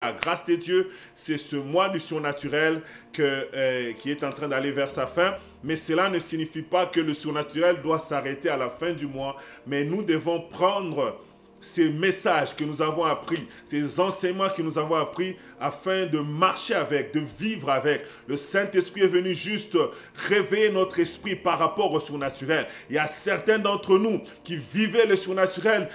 La grâce de Dieu, c'est ce mois du surnaturel qui est en train d'aller vers sa fin. Mais cela ne signifie pas que le surnaturel doit s'arrêter à la fin du mois. Mais nous devons prendre ces messages que nous avons appris, ces enseignements que nous avons appris afin de marcher avec, de vivre avec. Le Saint-Esprit est venu juste réveiller notre esprit par rapport au surnaturel. Il y a certains d'entre nous qui vivaient le surnaturel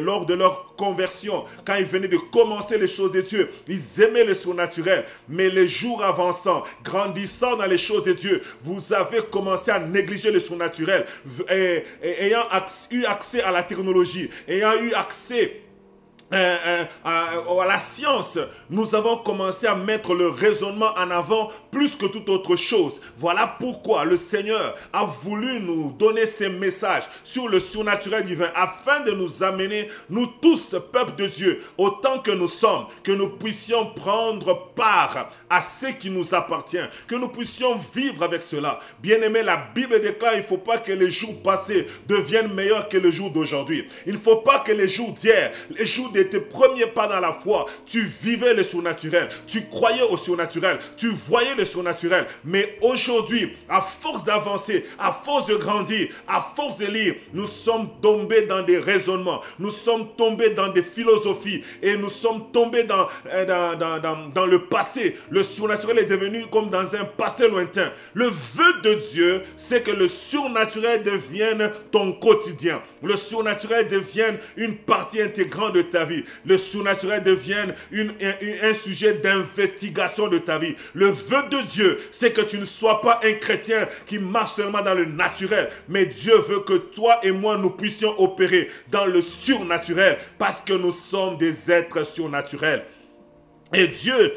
lors de leur conversion. Quand ils venaient de commencer les choses de Dieu, ils aimaient le surnaturel. Mais les jours avançant, grandissant dans les choses de Dieu, vous avez commencé à négliger le surnaturel. Ayant eu accès à la technologie, ayant eu accès à la science, nous avons commencé à mettre le raisonnement en avant plus que toute autre chose. Voilà pourquoi le Seigneur a voulu nous donner ces messages sur le surnaturel divin afin de nous amener, nous tous, peuple de Dieu, autant que nous sommes, que nous puissions prendre part à ce qui nous appartient, que nous puissions vivre avec cela. Bien-aimé, la Bible déclare qu'il ne faut pas que les jours passés deviennent meilleurs que le jour d'aujourd'hui. Il ne faut pas que les jours d'hier, les jours de tes premiers pas dans la foi, tu vivais le surnaturel, tu croyais au surnaturel, tu voyais le surnaturel. Mais aujourd'hui, à force d'avancer, à force de grandir, à force de lire, nous sommes tombés dans des raisonnements, nous sommes tombés dans des philosophies et nous sommes tombés dans le passé. Le surnaturel est devenu comme dans un passé lointain. Le vœu de Dieu, c'est que le surnaturel devienne ton quotidien. Le surnaturel devienne une partie intégrante de ta vie. Le surnaturel devienne un sujet d'investigation de ta vie. Le vœu de Dieu, c'est que tu ne sois pas un chrétien qui marche seulement dans le naturel, mais Dieu veut que toi et moi, nous puissions opérer dans le surnaturel parce que nous sommes des êtres surnaturels. Et Dieu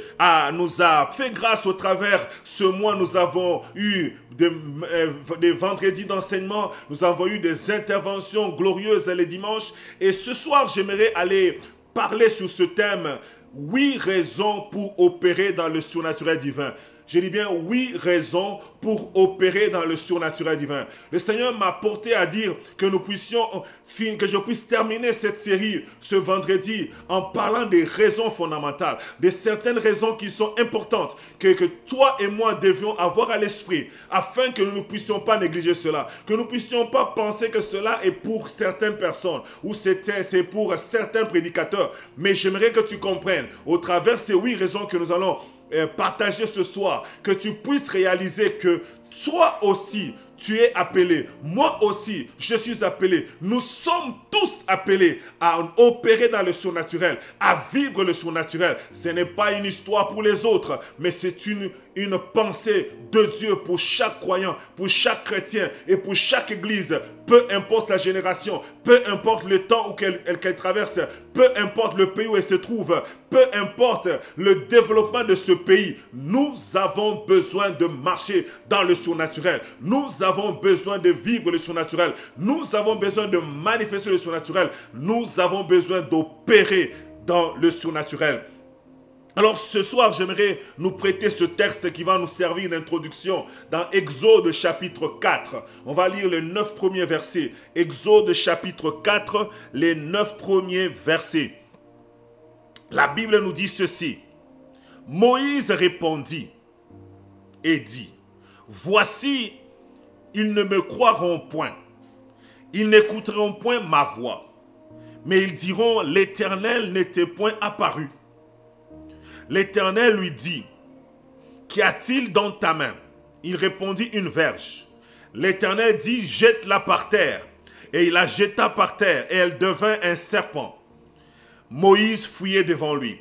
nous a fait grâce au travers ce mois. Nous avons eu des vendredis d'enseignement, nous avons eu des interventions glorieuses les dimanches. Et ce soir, j'aimerais aller parler sur ce thème, 8 raisons pour opérer dans le surnaturel divin. Je dis bien 8 raisons pour opérer dans le surnaturel divin. Le Seigneur m'a porté à dire que que je puisse terminer cette série ce vendredi en parlant des raisons fondamentales, de certaines raisons qui sont importantes, que toi et moi devions avoir à l'esprit, afin que nous ne puissions pas négliger cela, que nous ne puissions pas penser que cela est pour certaines personnes, ou c'est pour certains prédicateurs. Mais j'aimerais que tu comprennes, au travers de ces 8 raisons que nous allons partager ce soir, que tu puisses réaliser que toi aussi, tu es appelé. Moi aussi, je suis appelé. Nous sommes tous appelés à opérer dans le surnaturel, à vivre le surnaturel. Ce n'est pas une histoire pour les autres, mais c'est une pensée de Dieu pour chaque croyant, pour chaque chrétien et pour chaque église. Peu importe sa génération, peu importe le temps qu'elle traverse, peu importe le pays où elle se trouve, peu importe le développement de ce pays, nous avons besoin de marcher dans le surnaturel. Nous avons besoin de vivre le surnaturel. Nous avons besoin de manifester le surnaturel. Nous avons besoin d'opérer dans le surnaturel. Alors ce soir, j'aimerais nous prêter ce texte qui va nous servir d'introduction dans Exode chapitre 4. On va lire les 9 premiers versets. Exode chapitre 4, les 9 premiers versets. La Bible nous dit ceci. Moïse répondit et dit, « Voici, ils ne me croiront point. Ils n'écouteront point ma voix. Mais ils diront, l'Éternel n'était point apparu. » L'Éternel lui dit, « Qu'y a-t-il dans ta main ?» Il répondit, « Une verge. » L'Éternel dit, « Jette-la par terre. » Et il la jeta par terre, et elle devint un serpent. Moïse fouillait devant lui.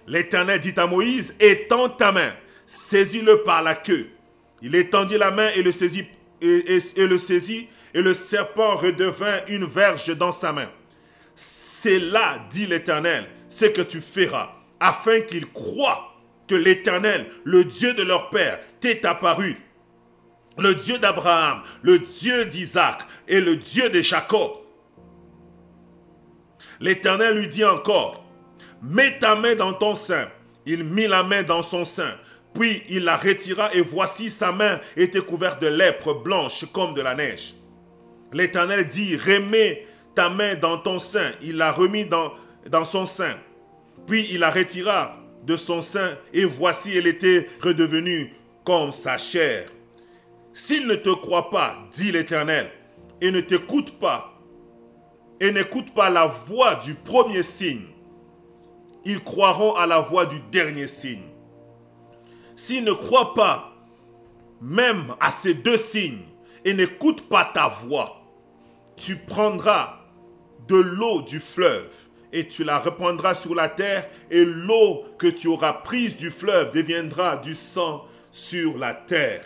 L'Éternel dit à Moïse, « Étends ta main, saisis-le par la queue. » Il étendit la main et le saisit, et le serpent redevint une verge dans sa main. « C'est là, dit l'Éternel, ce que tu feras, afin qu'ils croient que l'Éternel, le Dieu de leur père, t'est apparu, le Dieu d'Abraham, le Dieu d'Isaac et le Dieu de Jacob. » L'Éternel lui dit encore, « Mets ta main dans ton sein. » Il mit la main dans son sein, puis il la retira et voici sa main était couverte de lèpre blanche comme de la neige. L'Éternel dit, « Remets ta main dans ton sein. » Il la remit dans son sein. Puis il la retira de son sein, et voici, elle était redevenue comme sa chair. S'il ne te croit pas, dit l'Éternel, et ne t'écoute pas, et n'écoute pas la voix du premier signe, ils croiront à la voix du dernier signe. S'ils ne croient pas même à ces deux signes et n'écoutent pas ta voix, tu prendras de l'eau du fleuve et tu la répandras sur la terre, et l'eau que tu auras prise du fleuve deviendra du sang sur la terre.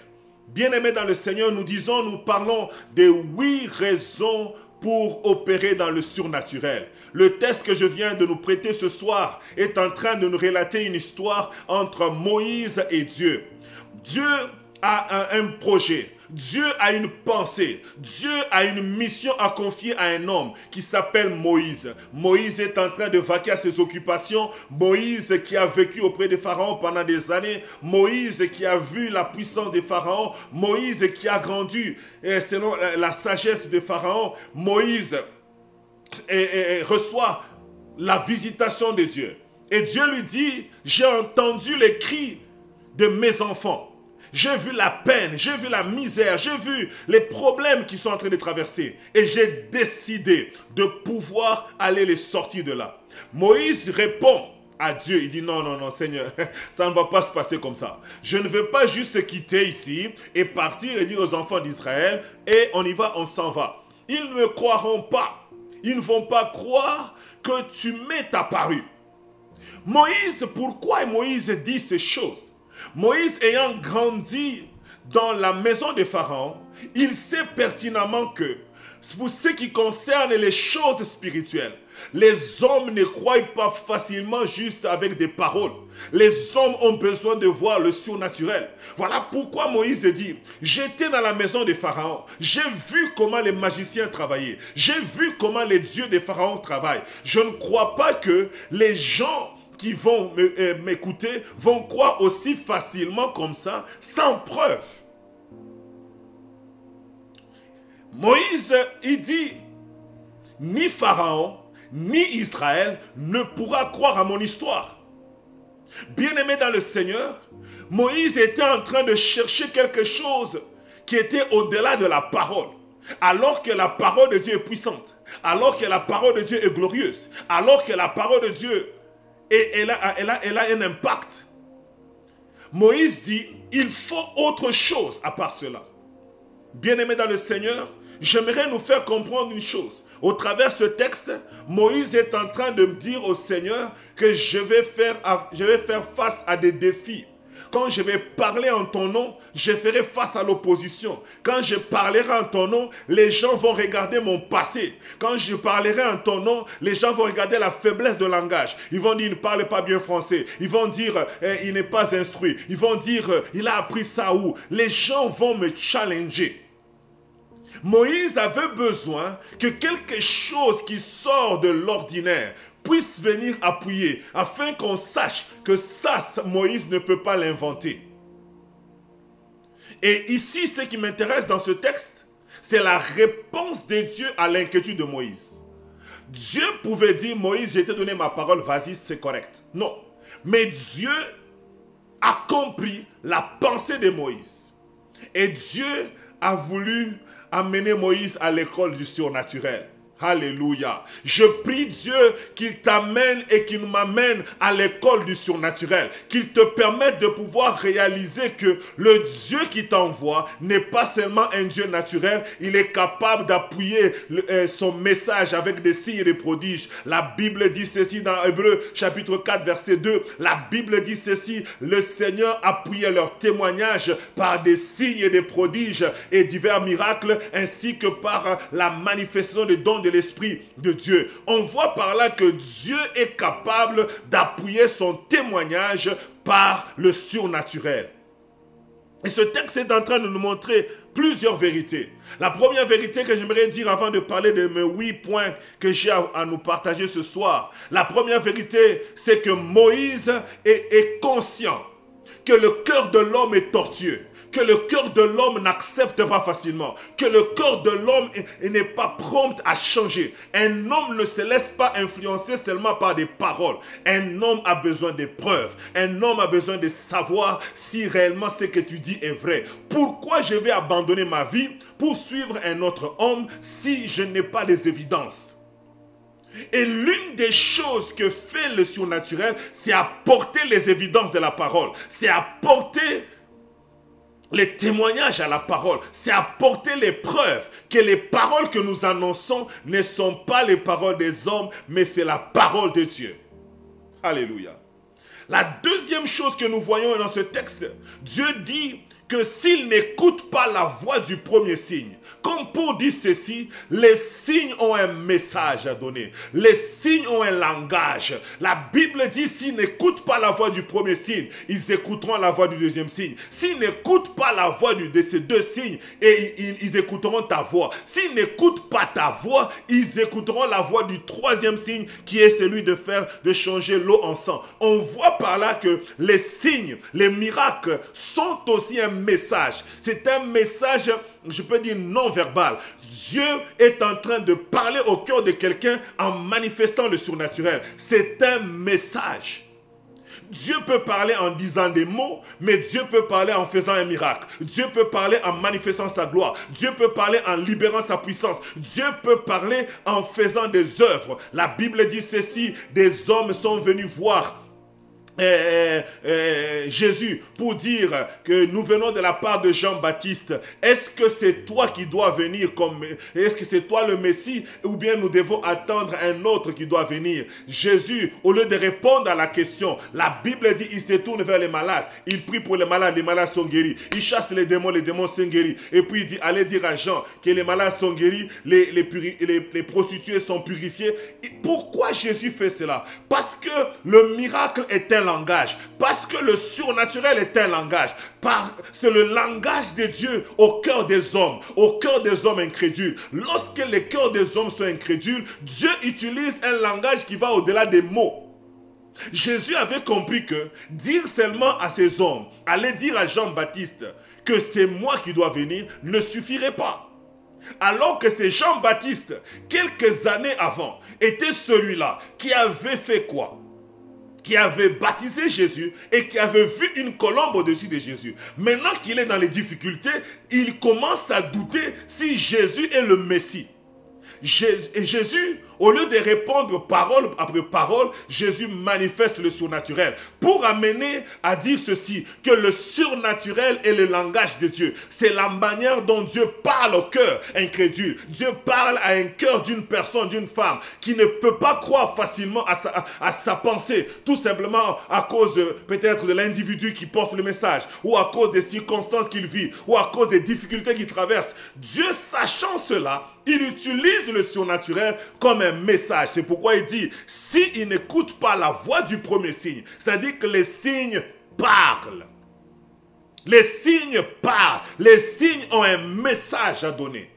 Bien-aimés dans le Seigneur, nous parlons des 8 raisons pour opérer dans le surnaturel. Le texte que je viens de nous prêter ce soir est en train de nous relater une histoire entre Moïse et Dieu. Dieu a un projet. Dieu a une pensée. Dieu a une mission à confier à un homme qui s'appelle Moïse. Moïse est en train de vaquer à ses occupations. Moïse qui a vécu auprès des pharaons pendant des années. Moïse qui a vu la puissance des pharaons. Moïse qui a grandi selon la sagesse des pharaons. Moïse reçoit la visitation de Dieu. Et Dieu lui dit, j'ai entendu les cris de mes enfants. J'ai vu la peine, j'ai vu la misère, j'ai vu les problèmes qu'ils sont en train de traverser. Et j'ai décidé de pouvoir aller les sortir de là. Moïse répond à Dieu. Il dit, non, non, non, Seigneur, ça ne va pas se passer comme ça. Je ne veux pas juste quitter ici et partir et dire aux enfants d'Israël, et on y va, on s'en va. Ils ne me croiront pas. Ils ne vont pas croire que tu m'es apparu. Moïse, pourquoi Moïse dit ces choses? Moïse ayant grandi dans la maison des pharaons, il sait pertinemment que pour ce qui concerne les choses spirituelles, les hommes ne croient pas facilement juste avec des paroles. Les hommes ont besoin de voir le surnaturel. Voilà pourquoi Moïse dit, j'étais dans la maison des pharaons, j'ai vu comment les magiciens travaillaient, j'ai vu comment les dieux des pharaons travaillent. Je ne crois pas que les gens qui vont m'écouter vont croire aussi facilement comme ça, sans preuve. Moïse, il dit, ni Pharaon, ni Israël ne pourra croire à mon histoire. Bien-aimé dans le Seigneur, Moïse était en train de chercher quelque chose qui était au-delà de la parole. Alors que la parole de Dieu est puissante, alors que la parole de Dieu est glorieuse, alors que la parole de Dieu elle a un impact. Moïse dit, il faut autre chose à part cela. Bien-aimé dans le Seigneur, j'aimerais nous faire comprendre une chose. Au travers de ce texte, Moïse est en train de me dire au Seigneur que je vais faire face à des défis. Quand je vais parler en ton nom, je ferai face à l'opposition. Quand je parlerai en ton nom, les gens vont regarder mon passé. Quand je parlerai en ton nom, les gens vont regarder la faiblesse de langage. Ils vont dire, il ne parle pas bien français. Ils vont dire, il n'est pas instruit. Ils vont dire, il a appris ça où? Les gens vont me challenger. Moïse avait besoin que quelque chose qui sort de l'ordinaire puisse venir appuyer, afin qu'on sache que ça, Moïse ne peut pas l'inventer. Et ici, ce qui m'intéresse dans ce texte, c'est la réponse de Dieu à l'inquiétude de Moïse. Dieu pouvait dire, Moïse, je t'ai donné ma parole, vas-y, c'est correct. Non. Mais Dieu a compris la pensée de Moïse. Et Dieu a voulu amener Moïse à l'école du surnaturel. Alléluia. Je prie Dieu qu'il t'amène et qu'il m'amène à l'école du surnaturel. Qu'il te permette de pouvoir réaliser que le Dieu qui t'envoie n'est pas seulement un Dieu naturel. Il est capable d'appuyer son message avec des signes et des prodiges. La Bible dit ceci dans Hébreux chapitre 4 verset 2. La Bible dit ceci. Le Seigneur appuyait leur témoignage par des signes et des prodiges et divers miracles, ainsi que par la manifestation des dons de l'Esprit de Dieu. On voit par là que Dieu est capable d'appuyer son témoignage par le surnaturel. Et ce texte est en train de nous montrer plusieurs vérités. La première vérité que j'aimerais dire avant de parler de mes 8 points que j'ai à nous partager ce soir. La première vérité, c'est que Moïse est conscient que le cœur de l'homme est tortueux, que le cœur de l'homme n'accepte pas facilement, que le cœur de l'homme n'est pas prompt à changer. Un homme ne se laisse pas influencer seulement par des paroles. Un homme a besoin des preuves. Un homme a besoin de savoir si réellement ce que tu dis est vrai. Pourquoi je vais abandonner ma vie pour suivre un autre homme si je n'ai pas des évidences? Et l'une des choses que fait le surnaturel, c'est apporter les évidences de la parole. C'est apporter les témoignages à la parole. C'est apporter les preuves que les paroles que nous annonçons ne sont pas les paroles des hommes, mais c'est la parole de Dieu. Alléluia. La deuxième chose que nous voyons dans ce texte, Dieu dit que s'il n'écoute pas la voix du premier signe, comme pour dire ceci, les signes ont un message à donner. Les signes ont un langage. La Bible dit s'ils n'écoutent pas la voix du premier signe, ils écouteront la voix du deuxième signe. S'ils n'écoutent pas la voix de ces deux signes, ils écouteront ta voix. S'ils n'écoutent pas ta voix, ils écouteront la voix du troisième signe qui est celui de changer l'eau en sang. On voit par là que les signes, les miracles sont aussi un message. C'est un message, je peux dire non verbal. Dieu est en train de parler au cœur de quelqu'un en manifestant le surnaturel. C'est un message. Dieu peut parler en disant des mots, mais Dieu peut parler en faisant un miracle. Dieu peut parler en manifestant sa gloire. Dieu peut parler en libérant sa puissance. Dieu peut parler en faisant des œuvres. La Bible dit ceci, des hommes sont venus voir Jésus pour dire que nous venons de la part de Jean-Baptiste. Est-ce que c'est toi qui dois venir comme... Est-ce que c'est toi le Messie ou bien nous devons attendre un autre qui doit venir? Jésus, au lieu de répondre à la question, la Bible dit il se tourne vers les malades. Il prie pour les malades sont guéris. Il chasse les démons sont guéris. Et puis il dit allez dire à Jean que les malades sont guéris, les prostituées sont purifiées. Et pourquoi Jésus fait cela? Parce que le miracle est un langage, parce que le surnaturel est un langage, c'est le langage de Dieu au cœur des hommes incrédules. Lorsque les cœurs des hommes sont incrédules, Dieu utilise un langage qui va au-delà des mots. Jésus avait compris que dire seulement à ces hommes, aller dire à Jean-Baptiste que c'est moi qui dois venir, ne suffirait pas. Alors que c'est Jean-Baptiste, quelques années avant, était celui-là qui avait fait quoi? Qui avait baptisé Jésus et qui avait vu une colombe au-dessus de Jésus. Maintenant qu'il est dans les difficultés, il commence à douter si Jésus est le Messie. Et Jésus, au lieu de répondre parole après parole, Jésus manifeste le surnaturel pour amener à dire ceci, que le surnaturel est le langage de Dieu. C'est la manière dont Dieu parle au cœur incrédule. Dieu parle à un cœur d'une personne, d'une femme qui ne peut pas croire facilement à sa pensée, tout simplement à cause peut-être de l'individu qui porte le message, ou à cause des circonstances qu'il vit, ou à cause des difficultés qu'il traverse. Dieu, sachant cela, il utilise le surnaturel comme un message. C'est pourquoi il dit, s'il n'écoute pas la voix du premier signe, c'est-à-dire que les signes parlent. Les signes parlent. Les signes ont un message à donner.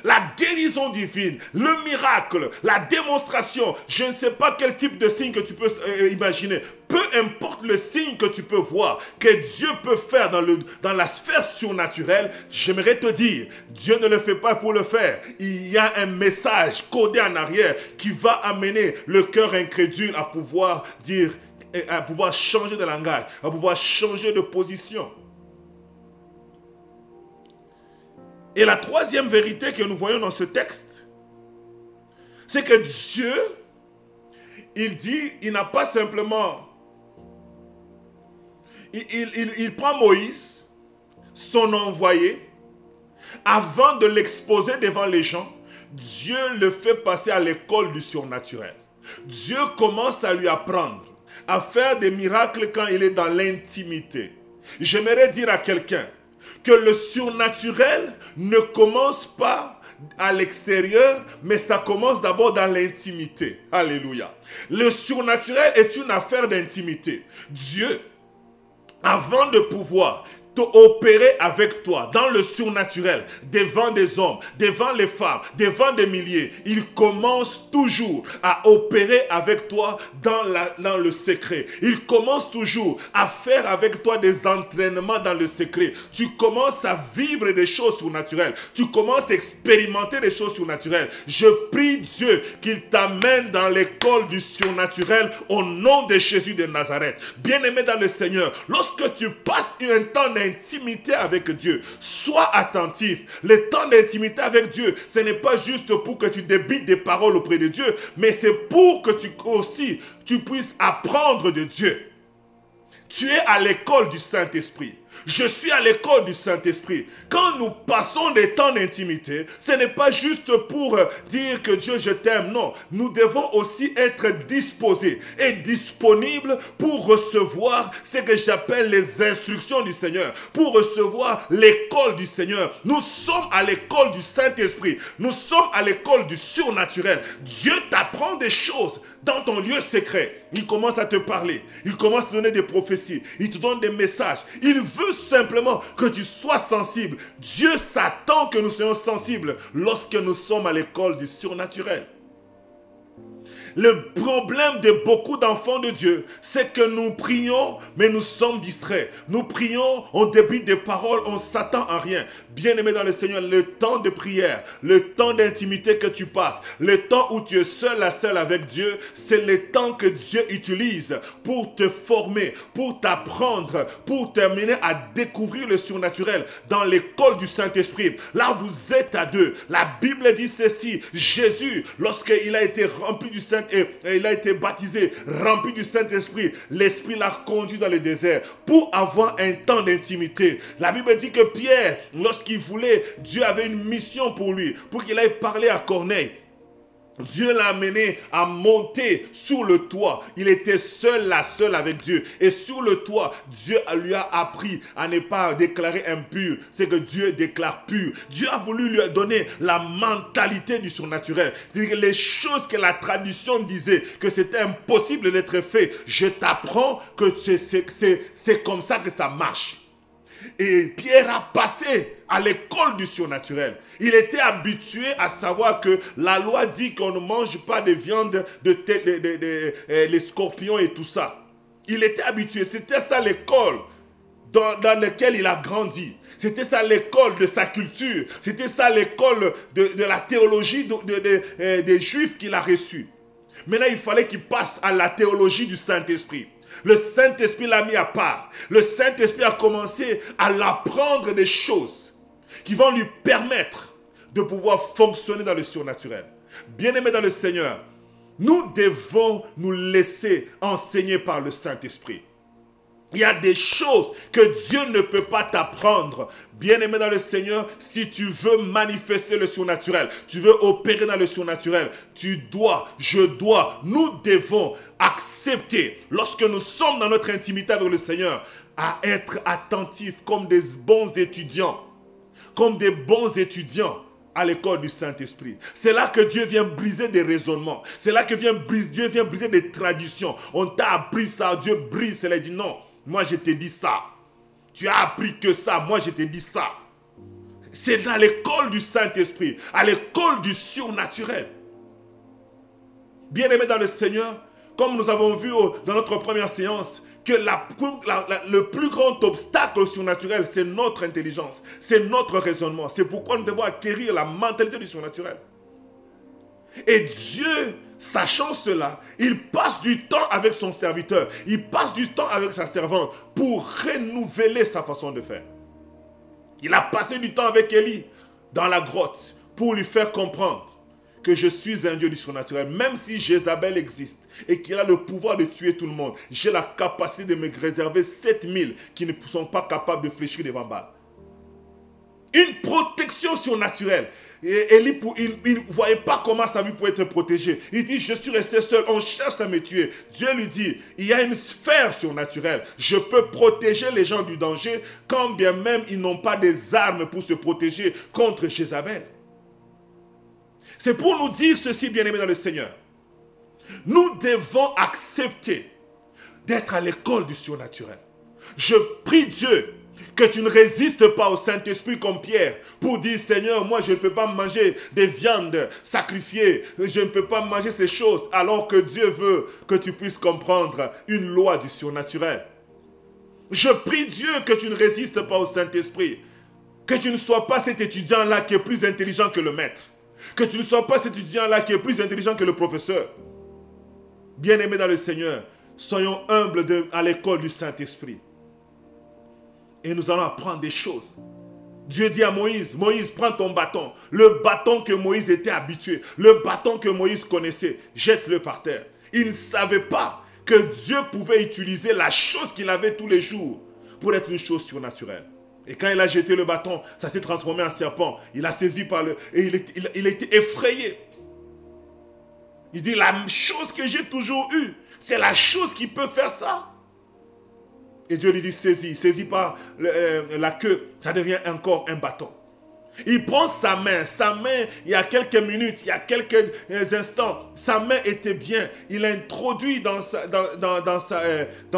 La guérison divine, le miracle, la démonstration, je ne sais pas quel type de signe que tu peux imaginer. Peu importe le signe que tu peux voir, que Dieu peut faire dans la sphère surnaturelle, j'aimerais te dire, Dieu ne le fait pas pour le faire. Il y a un message codé en arrière qui va amener le cœur incrédule à pouvoir dire, à pouvoir changer de langage, à pouvoir changer de position. Et la troisième vérité que nous voyons dans ce texte, c'est que Dieu, il dit, il n'a pas simplement... Il prend Moïse, son envoyé, avant de l'exposer devant les gens, Dieu le fait passer à l'école du surnaturel. Dieu commence à lui apprendre à faire des miracles quand il est dans l'intimité. J'aimerais dire à quelqu'un que le surnaturel ne commence pas à l'extérieur, mais ça commence d'abord dans l'intimité. Alléluia. Le surnaturel est une affaire d'intimité. Dieu, avant de pouvoir opérer avec toi dans le surnaturel, devant des hommes, devant les femmes, devant des milliers. Il commence toujours à opérer avec toi dans le secret. Il commence toujours à faire avec toi des entraînements dans le secret. Tu commences à vivre des choses surnaturelles. Tu commences à expérimenter des choses surnaturelles. Je prie Dieu qu'il t'amène dans l'école du surnaturel au nom de Jésus de Nazareth. Bien-aimé dans le Seigneur, lorsque tu passes un temps d'intimité avec Dieu, sois attentif. Le temps d'intimité avec Dieu, ce n'est pas juste pour que tu débites des paroles auprès de Dieu, mais c'est pour que tu puisses apprendre de Dieu. Tu es à l'école du Saint-Esprit. Je suis à l'école du Saint-Esprit. Quand nous passons des temps d'intimité, ce n'est pas juste pour dire que Dieu, je t'aime. Non, nous devons aussi être disposés et disponibles pour recevoir ce que j'appelle les instructions du Seigneur, pour recevoir l'école du Seigneur. Nous sommes à l'école du Saint-Esprit. Nous sommes à l'école du surnaturel. Dieu t'apprend des choses dans ton lieu secret. Il commence à te parler. Il commence à te donner des prophéties. Il te donne des messages. Il veut simplement que tu sois sensible. Dieu s'attend que nous soyons sensibles lorsque nous sommes à l'école du surnaturel. Le problème de beaucoup d'enfants de Dieu, c'est que nous prions, mais nous sommes distraits. Nous prions, on débite des paroles, on ne s'attend à rien. Bien-aimé dans le Seigneur, le temps de prière, le temps d'intimité que tu passes, le temps où tu es seul à seul avec Dieu, c'est le temps que Dieu utilise pour te former, pour t'apprendre, pour t'amener à découvrir le surnaturel dans l'école du Saint-Esprit. Là, vous êtes à deux. La Bible dit ceci, Jésus, lorsqu'il a été rempli du Saint-Esprit, et il a été baptisé, rempli du Saint-Esprit. L'Esprit l'a conduit dans le désert pour avoir un temps d'intimité. La Bible dit que Pierre, lorsqu'il voulait, Dieu avait une mission pour lui, pour qu'il aille parler à Corneille. Dieu l'a amené à monter sur le toit. Il était seul avec Dieu. Et sur le toit, Dieu lui a appris à ne pas déclarer impur. C'est que Dieu déclare pur. Dieu a voulu lui donner la mentalité du surnaturel. C'est-à-dire que les choses que la tradition disait que c'était impossible d'être fait, je t'apprends que c'est comme ça que ça marche. Et Pierre a passé à l'école du surnaturel. Il était habitué à savoir que la loi dit qu'on ne mange pas de viande, les scorpions et tout ça. Il était habitué. C'était ça l'école dans laquelle il a grandi. C'était ça l'école de sa culture. C'était ça l'école de la théologie des Juifs qu'il a reçue. Maintenant, il fallait qu'il passe à la théologie du Saint-Esprit. Le Saint-Esprit l'a mis à part. Le Saint-Esprit a commencé à l'apprendre des choses qui vont lui permettre de pouvoir fonctionner dans le surnaturel. Bien-aimés dans le Seigneur, nous devons nous laisser enseigner par le Saint-Esprit. Il y a des choses que Dieu ne peut pas t'apprendre. Bien-aimé dans le Seigneur, si tu veux manifester le surnaturel, tu veux opérer dans le surnaturel, nous devons accepter, lorsque nous sommes dans notre intimité avec le Seigneur, à être attentifs comme des bons étudiants. Comme des bons étudiants à l'école du Saint-Esprit. C'est là que Dieu vient briser des raisonnements. C'est là que Dieu vient briser des traditions. On t'a appris ça, Dieu brise cela et dit non. Moi, je t'ai dit ça. Tu as appris que ça. Moi, je t'ai dit ça. C'est dans l'école du Saint-Esprit, à l'école du surnaturel. Bien-aimés dans le Seigneur, comme nous avons vu dans notre première séance, que le plus grand obstacle au surnaturel, c'est notre intelligence, c'est notre raisonnement. C'est pourquoi nous devons acquérir la mentalité du surnaturel. Et Dieu, sachant cela, il passe du temps avec son serviteur, il passe du temps avec sa servante pour renouveler sa façon de faire. Il a passé du temps avec Élie dans la grotte pour lui faire comprendre que je suis un Dieu du surnaturel. Même si Jézabel existe et qu'il a le pouvoir de tuer tout le monde, j'ai la capacité de me réserver 7000 qui ne sont pas capables de fléchir devant Baal. Une protection surnaturelle. Et Élie, il ne voyait pas comment sa vie pouvait être protégée. Il dit, je suis resté seul, on cherche à me tuer. Dieu lui dit, il y a une sphère surnaturelle. Je peux protéger les gens du danger, quand bien même ils n'ont pas des armes pour se protéger contre Jézabel. C'est pour nous dire ceci, bien-aimés dans le Seigneur. Nous devons accepter d'être à l'école du surnaturel. Je prie Dieu Que tu ne résistes pas au Saint-Esprit comme Pierre pour dire, Seigneur, moi je ne peux pas manger des viandes sacrifiées, je ne peux pas manger ces choses, alors que Dieu veut que tu puisses comprendre une loi du surnaturel. Je prie Dieu que tu ne résistes pas au Saint-Esprit, que tu ne sois pas cet étudiant-là qui est plus intelligent que le maître, que tu ne sois pas cet étudiant-là qui est plus intelligent que le professeur. Bien-aimés dans le Seigneur, soyons humbles à l'école du Saint-Esprit. Et nous allons apprendre des choses. Dieu dit à Moïse, Moïse, prends ton bâton. Le bâton que Moïse était habitué, le bâton que Moïse connaissait, jette-le par terre. Il ne savait pas que Dieu pouvait utiliser la chose qu'il avait tous les jours pour être une chose surnaturelle. Et quand il a jeté le bâton, ça s'est transformé en serpent. Il a saisi par le... Et il était effrayé. Il dit, la chose que j'ai toujours eue, c'est la chose qui peut faire ça. Et Dieu lui dit, saisis par la queue, ça devient encore un bâton. Il prend sa main, il y a quelques minutes, il y a quelques instants, sa main était bien. Il l'introduit dans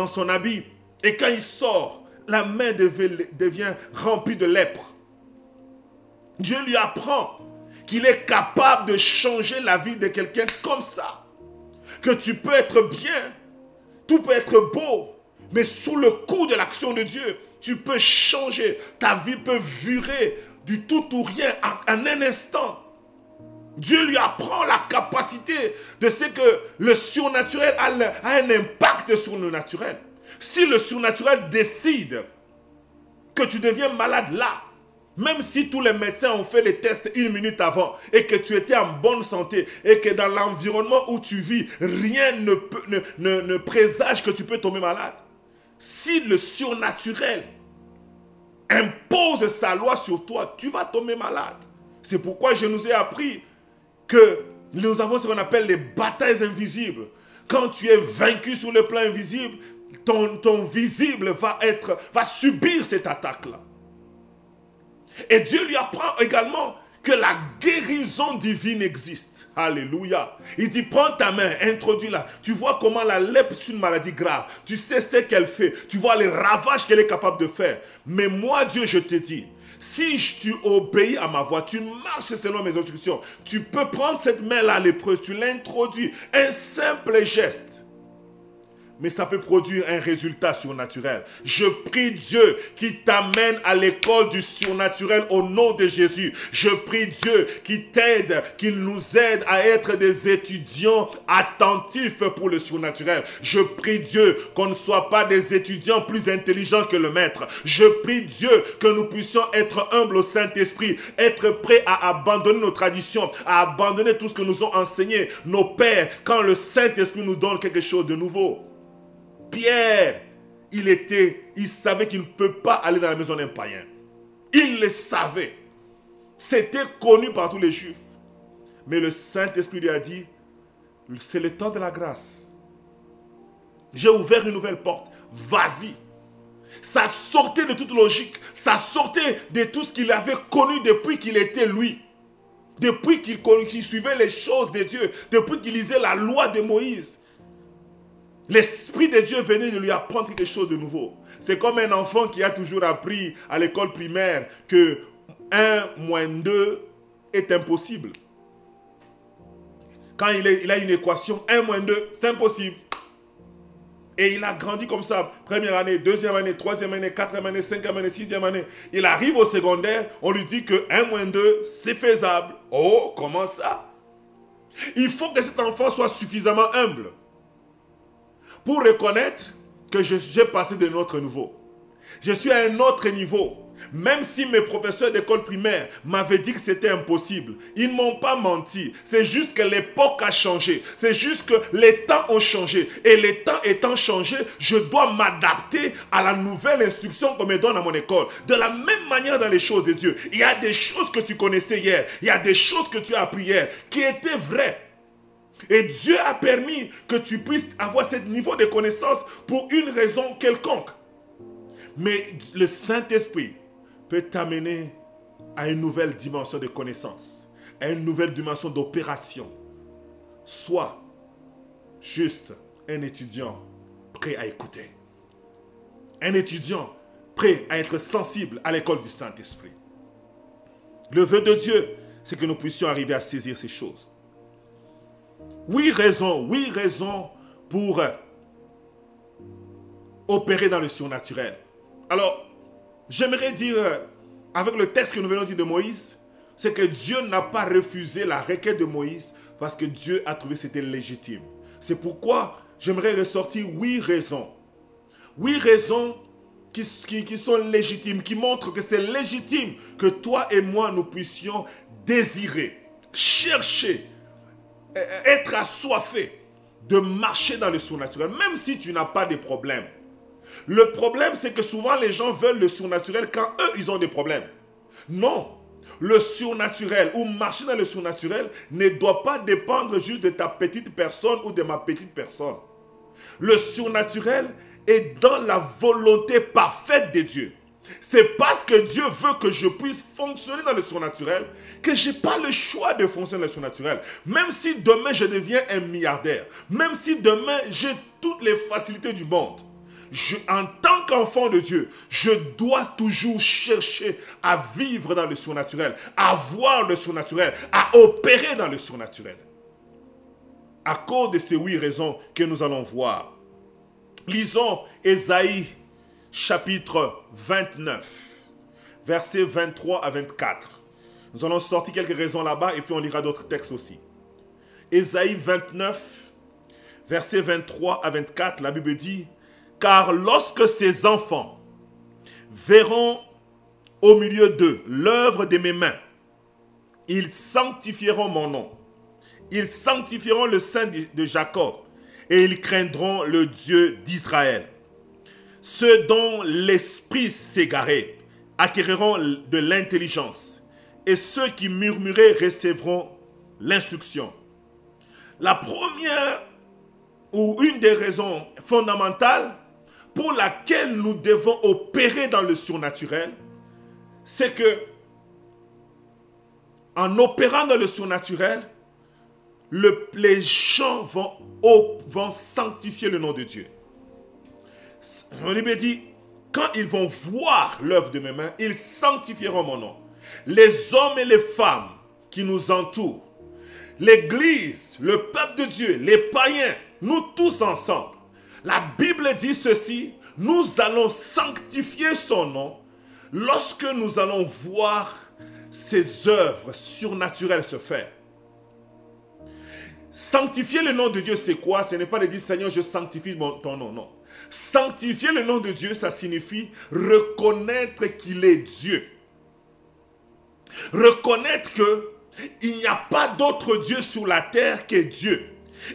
son habit. Et quand il sort, la main devient remplie de lèpre. Dieu lui apprend qu'il est capable de changer la vie de quelqu'un comme ça. Que tu peux être bien, tout peut être beau, mais sous le coup de l'action de Dieu, tu peux changer. Ta vie peut virer du tout ou rien en un instant. Dieu lui apprend la capacité de ce que le surnaturel a un impact sur le naturel. Si le surnaturel décide que tu deviens malade là, même si tous les médecins ont fait les tests 1 minute avant et que tu étais en bonne santé et que dans l'environnement où tu vis, rien ne présage que tu peux tomber malade. Si le surnaturel impose sa loi sur toi, tu vas tomber malade. C'est pourquoi je nous ai appris que nous avons ce qu'on appelle les batailles invisibles. Quand tu es vaincu sur le plan invisible, ton visible va subir cette attaque-là. Et Dieu lui apprend également que la guérison divine existe. Alléluia. Il dit, prends ta main, introduis-la. Tu vois comment la lèpre est une maladie grave. Tu sais ce qu'elle fait. Tu vois les ravages qu'elle est capable de faire. Mais moi, Dieu, je te dis, si tu obéis à ma voix, tu marches selon mes instructions, tu peux prendre cette main-là lépreuse, tu l'introduis. Un simple geste. Mais ça peut produire un résultat surnaturel. Je prie Dieu qui t'amène à l'école du surnaturel au nom de Jésus. Je prie Dieu qui t'aide, qu'il nous aide à être des étudiants attentifs pour le surnaturel. Je prie Dieu qu'on ne soit pas des étudiants plus intelligents que le maître. Je prie Dieu que nous puissions être humbles au Saint-Esprit, être prêts à abandonner nos traditions, à abandonner tout ce que nous ont enseigné nos pères quand le Saint-Esprit nous donne quelque chose de nouveau. Pierre, il savait qu'il ne peut pas aller dans la maison d'un païen. Il le savait. C'était connu par tous les Juifs. Mais le Saint-Esprit lui a dit, c'est le temps de la grâce. J'ai ouvert une nouvelle porte. Vas-y. Ça sortait de toute logique. Ça sortait de tout ce qu'il avait connu depuis qu'il était lui. Depuis qu'il suivait les choses de Dieu. Depuis qu'il lisait la loi de Moïse. L'Esprit de Dieu venait de lui apprendre quelque chose de nouveau. C'est comme un enfant qui a toujours appris à l'école primaire que 1 moins 2 est impossible. Quand il a une équation, 1 moins 2, c'est impossible. Et il a grandi comme ça. Première année, deuxième année, troisième année, quatrième année, cinquième année, sixième année. Il arrive au secondaire, on lui dit que 1 moins 2, c'est faisable. Oh, comment ça? Il faut que cet enfant soit suffisamment humble pour reconnaître que j'ai passé de notre niveau. Je suis à un autre niveau. Même si mes professeurs d'école primaire m'avaient dit que c'était impossible, ils ne m'ont pas menti. C'est juste que l'époque a changé. C'est juste que les temps ont changé. Et les temps étant changés, je dois m'adapter à la nouvelle instruction qu'on me donne à mon école. De la même manière dans les choses de Dieu. Il y a des choses que tu connaissais hier. Il y a des choses que tu as appris hier qui étaient vraies. Et Dieu a permis que tu puisses avoir ce niveau de connaissance pour une raison quelconque. Mais le Saint-Esprit peut t'amener à une nouvelle dimension de connaissance, à une nouvelle dimension d'opération. Sois juste un étudiant prêt à écouter. Un étudiant prêts à être sensibles à l'école du Saint-Esprit. Le vœu de Dieu, c'est que nous puissions arriver à saisir ces choses. Oui, raison pour opérer dans le surnaturel. Alors, j'aimerais dire, avec le texte que nous venons de dire de Moïse, c'est que Dieu n'a pas refusé la requête de Moïse parce que Dieu a trouvé que c'était légitime. C'est pourquoi j'aimerais ressortir 8 raisons. 8 raisons qui sont légitimes, qui montrent que c'est légitime que toi et moi nous puissions désirer, chercher, être assoiffés de marcher dans le surnaturel, même si tu n'as pas de problème. Le problème, c'est que souvent les gens veulent le surnaturel quand eux, ils ont des problèmes. Non, le surnaturel ou marcher dans le surnaturel ne doit pas dépendre juste de ta petite personne ou de ma petite personne. Le surnaturel est dans la volonté parfaite de Dieu. C'est parce que Dieu veut que je puisse fonctionner dans le surnaturel que je n'ai pas le choix de fonctionner dans le surnaturel. Même si demain je deviens un milliardaire, même si demain j'ai toutes les facilités du monde, en tant qu'enfant de Dieu, je dois toujours chercher à vivre dans le surnaturel, à voir le surnaturel, à opérer dans le surnaturel. À cause de ces 8 raisons que nous allons voir. Lisons Ésaïe chapitre 29, versets 23 à 24. Nous allons sortir quelques raisons là-bas et puis on lira d'autres textes aussi. Ésaïe 29, versets 23 à 24, la Bible dit: car lorsque ces enfants verront au milieu d'eux l'œuvre de mes mains, ils sanctifieront mon nom. Ils sanctifieront le Saint de Jacob et ils craindront le Dieu d'Israël. Ceux dont l'esprit s'égarait acquériront de l'intelligence et ceux qui murmuraient recevront l'instruction. La première ou une des raisons fondamentales pour laquelle nous devons opérer dans le surnaturel, c'est que en opérant dans le surnaturel, les gens vont sanctifier le nom de Dieu. On lui dit, quand ils vont voir l'œuvre de mes mains, ils sanctifieront mon nom. Les hommes et les femmes qui nous entourent, l'Église, le peuple de Dieu, les païens, nous tous ensemble, la Bible dit ceci: nous allons sanctifier son nom lorsque nous allons voir ses œuvres surnaturelles se faire. Sanctifier le nom de Dieu, c'est quoi? Ce n'est pas de dire Seigneur, je sanctifie ton nom, non. Sanctifier le nom de Dieu, ça signifie reconnaître qu'il est Dieu. Reconnaître qu'il n'y a pas d'autre Dieu sur la terre que Dieu.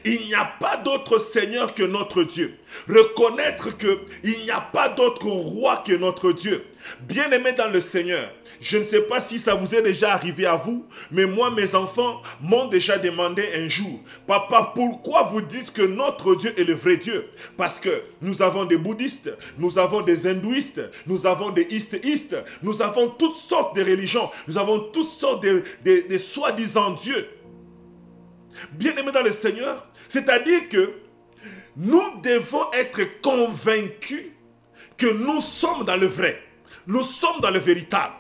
Il n'y a pas d'autre Seigneur que notre Dieu. Reconnaître qu'il n'y a pas d'autre roi que notre Dieu. Bien-aimés dans le Seigneur, je ne sais pas si ça vous est déjà arrivé à vous, mais moi, mes enfants m'ont déjà demandé un jour: papa, pourquoi vous dites que notre Dieu est le vrai Dieu? Parce que nous avons des bouddhistes, nous avons des hindouistes, nous avons des istéistes, nous avons toutes sortes de religions, nous avons toutes sortes de soi-disant dieux. Bien-aimés dans le Seigneur, c'est-à-dire que nous devons être convaincus que nous sommes dans le vrai, nous sommes dans le véritable.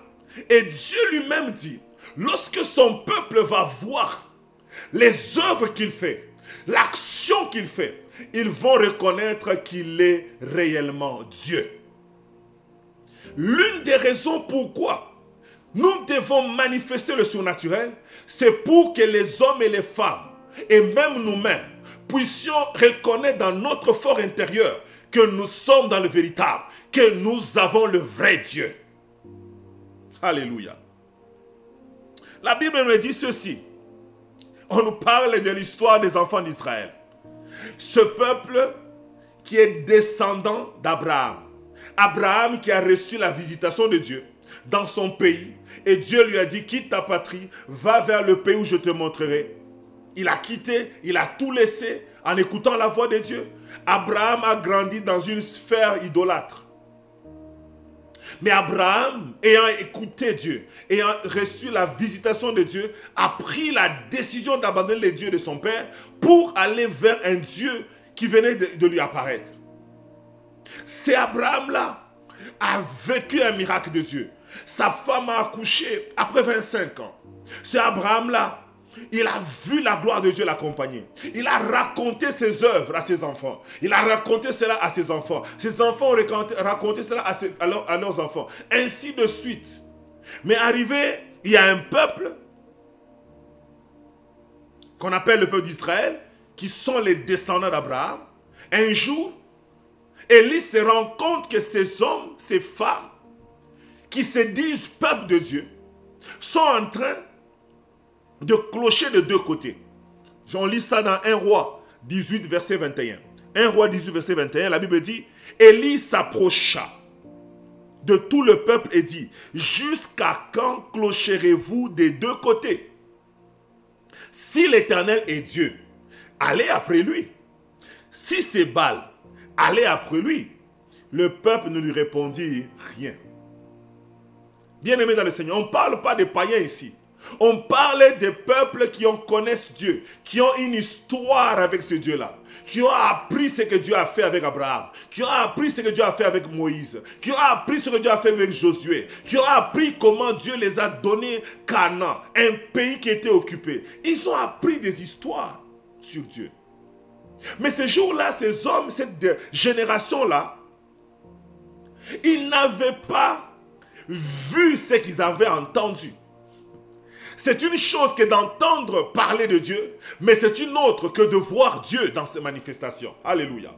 Et Dieu lui-même dit, lorsque son peuple va voir les œuvres qu'il fait, l'action qu'il fait, ils vont reconnaître qu'il est réellement Dieu. L'une des raisons pourquoi nous devons manifester le surnaturel, c'est pour que les hommes et les femmes, et même nous-mêmes, puissions reconnaître dans notre fort intérieur que nous sommes dans le véritable, que nous avons le vrai Dieu. Alléluia. La Bible nous dit ceci. On nous parle de l'histoire des enfants d'Israël. Ce peuple qui est descendant d'Abraham. Abraham qui a reçu la visitation de Dieu dans son pays. Et Dieu lui a dit, quitte ta patrie, va vers le pays où je te montrerai. Il a quitté, il a tout laissé en écoutant la voix de Dieu. Abraham a grandi dans une sphère idolâtre. Mais Abraham, ayant écouté Dieu, ayant reçu la visitation de Dieu, a pris la décision d'abandonner les dieux de son père pour aller vers un Dieu qui venait de lui apparaître. C'est Abraham-là a vécu un miracle de Dieu. Sa femme a accouché après 25 ans. C'est Abraham-là, il a vu la gloire de Dieu l'accompagner. Il a raconté ses œuvres à ses enfants. Il a raconté cela à ses enfants. Ses enfants ont raconté cela à leurs enfants. Ainsi de suite. Mais arrivé, il y a un peuple qu'on appelle le peuple d'Israël, qui sont les descendants d'Abraham. Un jour, Élie se rend compte que ces hommes, ces femmes, qui se disent peuple de Dieu, sont en train de clocher de deux côtés. On lit ça dans 1 Roi 18, verset 21. 1 Roi 18, verset 21, la Bible dit, Élie s'approcha de tout le peuple et dit, jusqu'à quand clocherez-vous des deux côtés? Si l'Éternel est Dieu, allez après lui. Si c'est Baal, allez après lui. Le peuple ne lui répondit rien. Bien-aimés dans le Seigneur, on ne parle pas des païens ici. On parle des peuples qui connaissent Dieu, qui ont une histoire avec ce Dieu-là, qui ont appris ce que Dieu a fait avec Abraham, qui ont appris ce que Dieu a fait avec Moïse, qui ont appris ce que Dieu a fait avec Josué, qui ont appris comment Dieu les a donné Canaan, un pays qui était occupé. Ils ont appris des histoires sur Dieu. Mais ces jours-là, ces hommes, cette génération-là, ils n'avaient pas vu ce qu'ils avaient entendu. C'est une chose que d'entendre parler de Dieu, mais c'est une autre que de voir Dieu dans ses manifestations. Alléluia.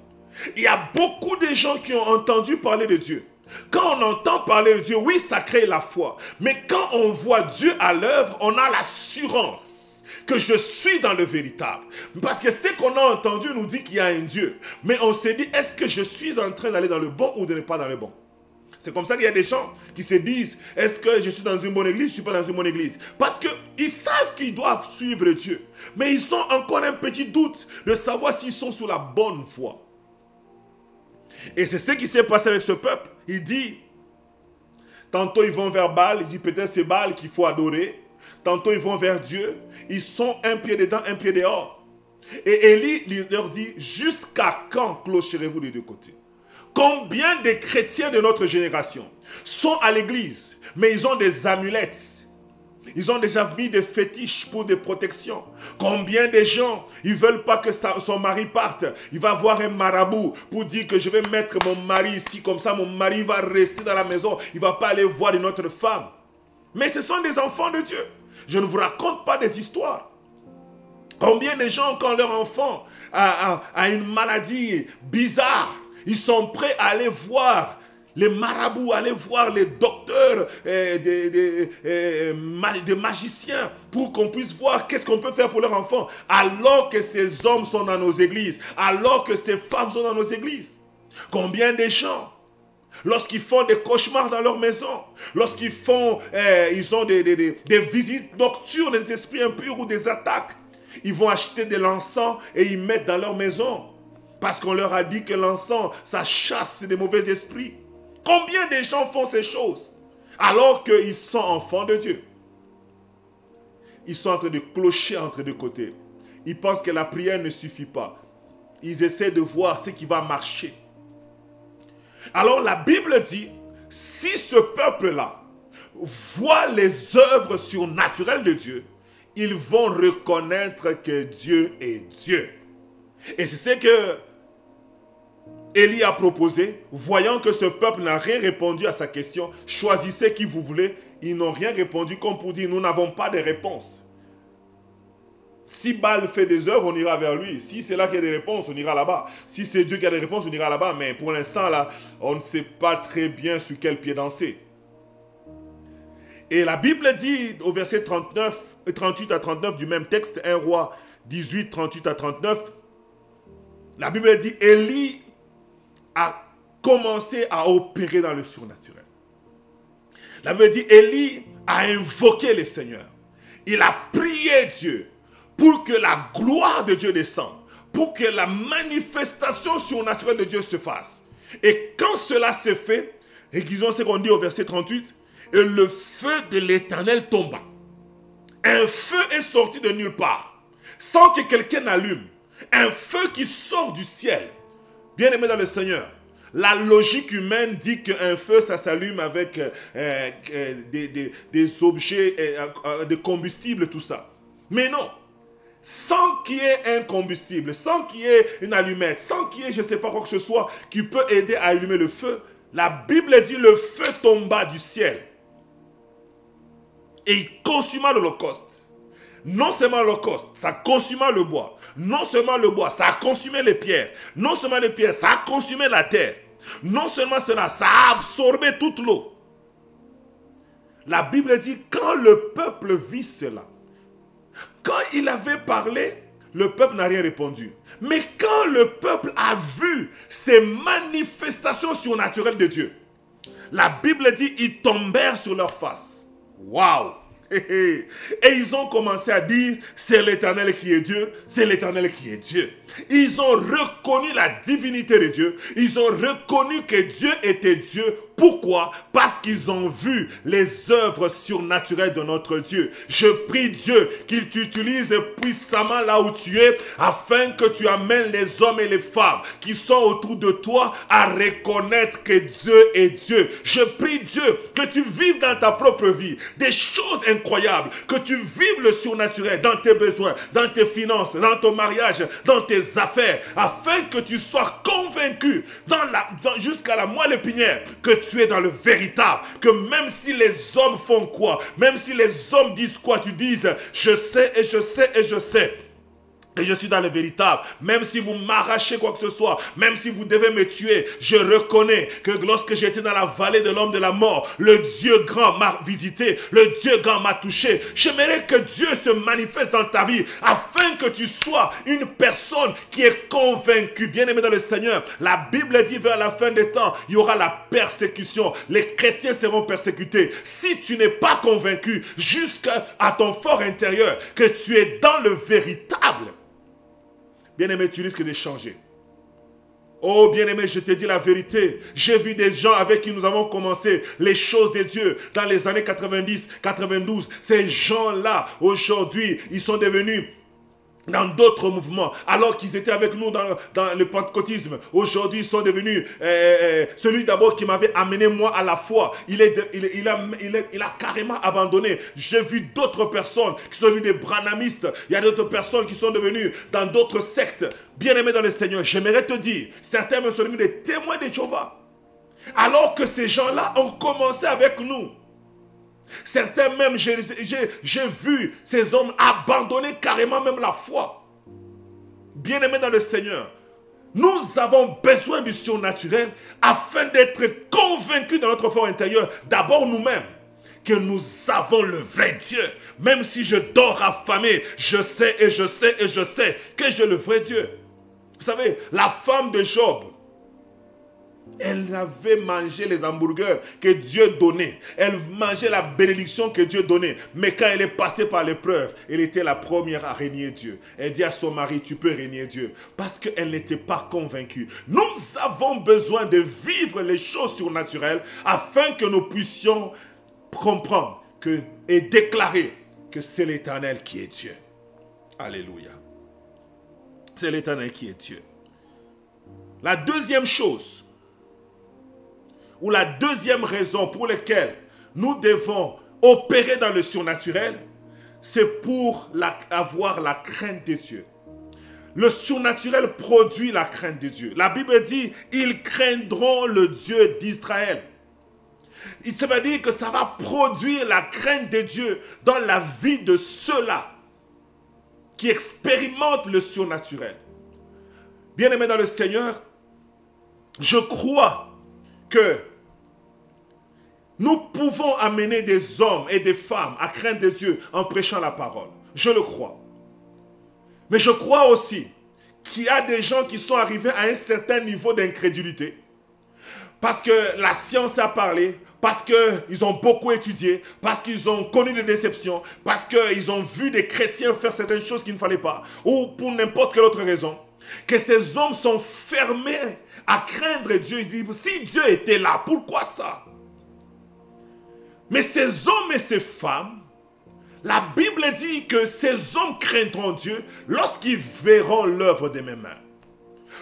Il y a beaucoup de gens qui ont entendu parler de Dieu. Quand on entend parler de Dieu, oui, ça crée la foi. Mais quand on voit Dieu à l'œuvre, on a l'assurance que je suis dans le véritable. Parce que ce qu'on a entendu nous dit qu'il y a un Dieu. Mais on s'est dit, est-ce que je suis en train d'aller dans le bon ou de ne pas dans le bon? C'est comme ça qu'il y a des gens qui se disent, est-ce que je suis dans une bonne église, je ne suis pas dans une bonne église? Parce qu'ils savent qu'ils doivent suivre Dieu. Mais ils ont encore un petit doute de savoir s'ils sont sur la bonne voie. Et c'est ce qui s'est passé avec ce peuple. Il dit, tantôt ils vont vers Baal, il dit peut-être c'est Baal qu'il faut adorer. Tantôt ils vont vers Dieu, ils sont un pied dedans, un pied dehors. Et Élie leur dit, jusqu'à quand clocherez-vous des deux côtés? Combien de chrétiens de notre génération sont à l'église, mais ils ont des amulettes. Ils ont déjà mis des fétiches pour des protections. Combien de gens, ils ne veulent pas que son mari parte. Il va voir un marabout pour dire que je vais mettre mon mari ici, comme ça mon mari va rester dans la maison. Il ne va pas aller voir une autre femme. Mais ce sont des enfants de Dieu. Je ne vous raconte pas des histoires. Combien de gens, quand leur enfant a une maladie bizarre, ils sont prêts à aller voir les marabouts, aller voir les docteurs, des magiciens, pour qu'on puisse voir qu'est-ce qu'on peut faire pour leurs enfants, alors que ces hommes sont dans nos églises, alors que ces femmes sont dans nos églises. Combien de gens, lorsqu'ils font des cauchemars dans leur maison, lorsqu'ils font, ils ont des visites nocturnes, des esprits impurs ou des attaques, ils vont acheter de l'encens et ils mettent dans leur maison. Parce qu'on leur a dit que l'encens, ça chasse des mauvais esprits. Combien de gens font ces choses alors qu'ils sont enfants de Dieu? Ils sont en train de clocher entre deux côtés. Ils pensent que la prière ne suffit pas. Ils essaient de voir ce qui va marcher. Alors la Bible dit, si ce peuple-là voit les œuvres surnaturelles de Dieu, ils vont reconnaître que Dieu est Dieu. Et c'est ce que Élie a proposé, voyant que ce peuple n'a rien répondu à sa question, choisissez qui vous voulez. Ils n'ont rien répondu comme pour dire, nous n'avons pas de réponse. Si Baal fait des œuvres, on ira vers lui. Si c'est là qu'il y a des réponses, on ira là-bas. Si c'est Dieu qui a des réponses, on ira là-bas. Mais pour l'instant, là, on ne sait pas très bien sur quel pied danser. Et la Bible dit au verset 38 à 39 du même texte, 1 Roi 18, 38 à 39, la Bible dit, Élie a commencé à opérer dans le surnaturel. La Bible dit, Élie a invoqué le Seigneur. Il a prié Dieu pour que la gloire de Dieu descende, pour que la manifestation surnaturelle de Dieu se fasse. Et quand cela s'est fait, regardons ce qu'on dit au verset 38, et le feu de l'Éternel tomba. Un feu est sorti de nulle part, sans que quelqu'un allume. Un feu qui sort du ciel. Bien-aimé dans le Seigneur, La logique humaine dit qu'un feu, ça s'allume avec des objets de combustible, tout ça. Mais non. Sans qu'il y ait un combustible, sans qu'il y ait une allumette, sans qu'il y ait je ne sais pas quoi que ce soit qui peut aider à allumer le feu, la Bible dit le feu tomba du ciel et il consuma l'holocauste. Non seulement l'holocauste, ça consuma le bois. Non seulement le bois, ça a consumé les pierres. Non seulement les pierres, ça a consumé la terre. Non seulement cela, ça a absorbé toute l'eau. La Bible dit quand le peuple vit cela, quand il avait parlé, le peuple n'a rien répondu. Mais quand le peuple a vu ces manifestations surnaturelles de Dieu, la Bible dit ils tombèrent sur leur face. Waouh! Et ils ont commencé à dire, c'est l'Éternel qui est Dieu, c'est l'Éternel qui est Dieu. Ils ont reconnu la divinité de Dieu, ils ont reconnu que Dieu était Dieu. Pourquoi? Parce qu'ils ont vu les œuvres surnaturelles de notre Dieu. Je prie Dieu qu'il t'utilise puissamment là où tu es, afin que tu amènes les hommes et les femmes qui sont autour de toi à reconnaître que Dieu est Dieu. Je prie Dieu que tu vives dans ta propre vie des choses incroyables, que tu vives le surnaturel dans tes besoins, dans tes finances, dans ton mariage, dans tes affaires, afin que tu sois convaincu jusqu'à la moelle épinière que tu es dans le véritable, que même si les hommes font quoi, même si les hommes disent quoi, tu dises je sais et je sais et je sais. Et je suis dans le véritable. Même si vous m'arrachez quoi que ce soit, même si vous devez me tuer, je reconnais que lorsque j'étais dans la vallée de l'homme de la mort, le Dieu grand m'a visité, le Dieu grand m'a touché. J'aimerais que Dieu se manifeste dans ta vie afin que tu sois une personne qui est convaincue. Bien-aimé dans le Seigneur, la Bible dit vers la fin des temps, il y aura la persécution. Les chrétiens seront persécutés. Si tu n'es pas convaincu jusqu'à ton fort intérieur que tu es dans le véritable, bien-aimé, tu risques de changer. Oh, bien-aimé, je te dis la vérité. J'ai vu des gens avec qui nous avons commencé les choses de Dieu dans les années 90, 92. Ces gens-là, aujourd'hui, ils sont devenus dans d'autres mouvements, alors qu'ils étaient avec nous dans le pentecôtisme. Aujourd'hui, ils sont devenus celui d'abord qui m'avait amené moi à la foi. Il a carrément abandonné. J'ai vu d'autres personnes qui sont devenues des branhamistes. Il y a d'autres personnes qui sont devenues dans d'autres sectes. Bien-aimés dans le Seigneur, j'aimerais te dire, certains me sont devenus des témoins de Jéhovah. Alors que ces gens-là ont commencé avec nous. Certains même, j'ai vu ces hommes abandonner carrément même la foi. Bien-aimés dans le Seigneur, nous avons besoin du surnaturel afin d'être convaincus dans notre fort intérieur, d'abord nous-mêmes, que nous avons le vrai Dieu. Même si je dors affamé, je sais et je sais et je sais que j'ai le vrai Dieu. Vous savez, la femme de Job, elle avait mangé les hamburgers que Dieu donnait. Elle mangeait la bénédiction que Dieu donnait. Mais quand elle est passée par l'épreuve, elle était la première à régner Dieu. Elle dit à son mari, tu peux régner Dieu. Parce qu'elle n'était pas convaincue. Nous avons besoin de vivre les choses surnaturelles afin que nous puissions comprendre et déclarer que c'est l'Éternel qui est Dieu. Alléluia. C'est l'Éternel qui est Dieu. La deuxième chose, ou la deuxième raison pour laquelle nous devons opérer dans le surnaturel, c'est pour avoir la crainte de Dieu. Le surnaturel produit la crainte de Dieu. La Bible dit, ils craindront le Dieu d'Israël. Ça veut dire que ça va produire la crainte de Dieu dans la vie de ceux-là qui expérimentent le surnaturel. Bien-aimés dans le Seigneur, je crois que nous pouvons amener des hommes et des femmes à craindre Dieu en prêchant la parole. Je le crois. Mais je crois aussi qu'il y a des gens qui sont arrivés à un certain niveau d'incrédulité. Parce que la science a parlé, parce qu'ils ont beaucoup étudié, parce qu'ils ont connu des déceptions, parce qu'ils ont vu des chrétiens faire certaines choses qu'il ne fallait pas, ou pour n'importe quelle autre raison. Que ces hommes sont fermés à craindre Dieu. Ils disent, si Dieu était là, pourquoi ça? Mais ces hommes et ces femmes, la Bible dit que ces hommes craindront Dieu lorsqu'ils verront l'œuvre de mes mains.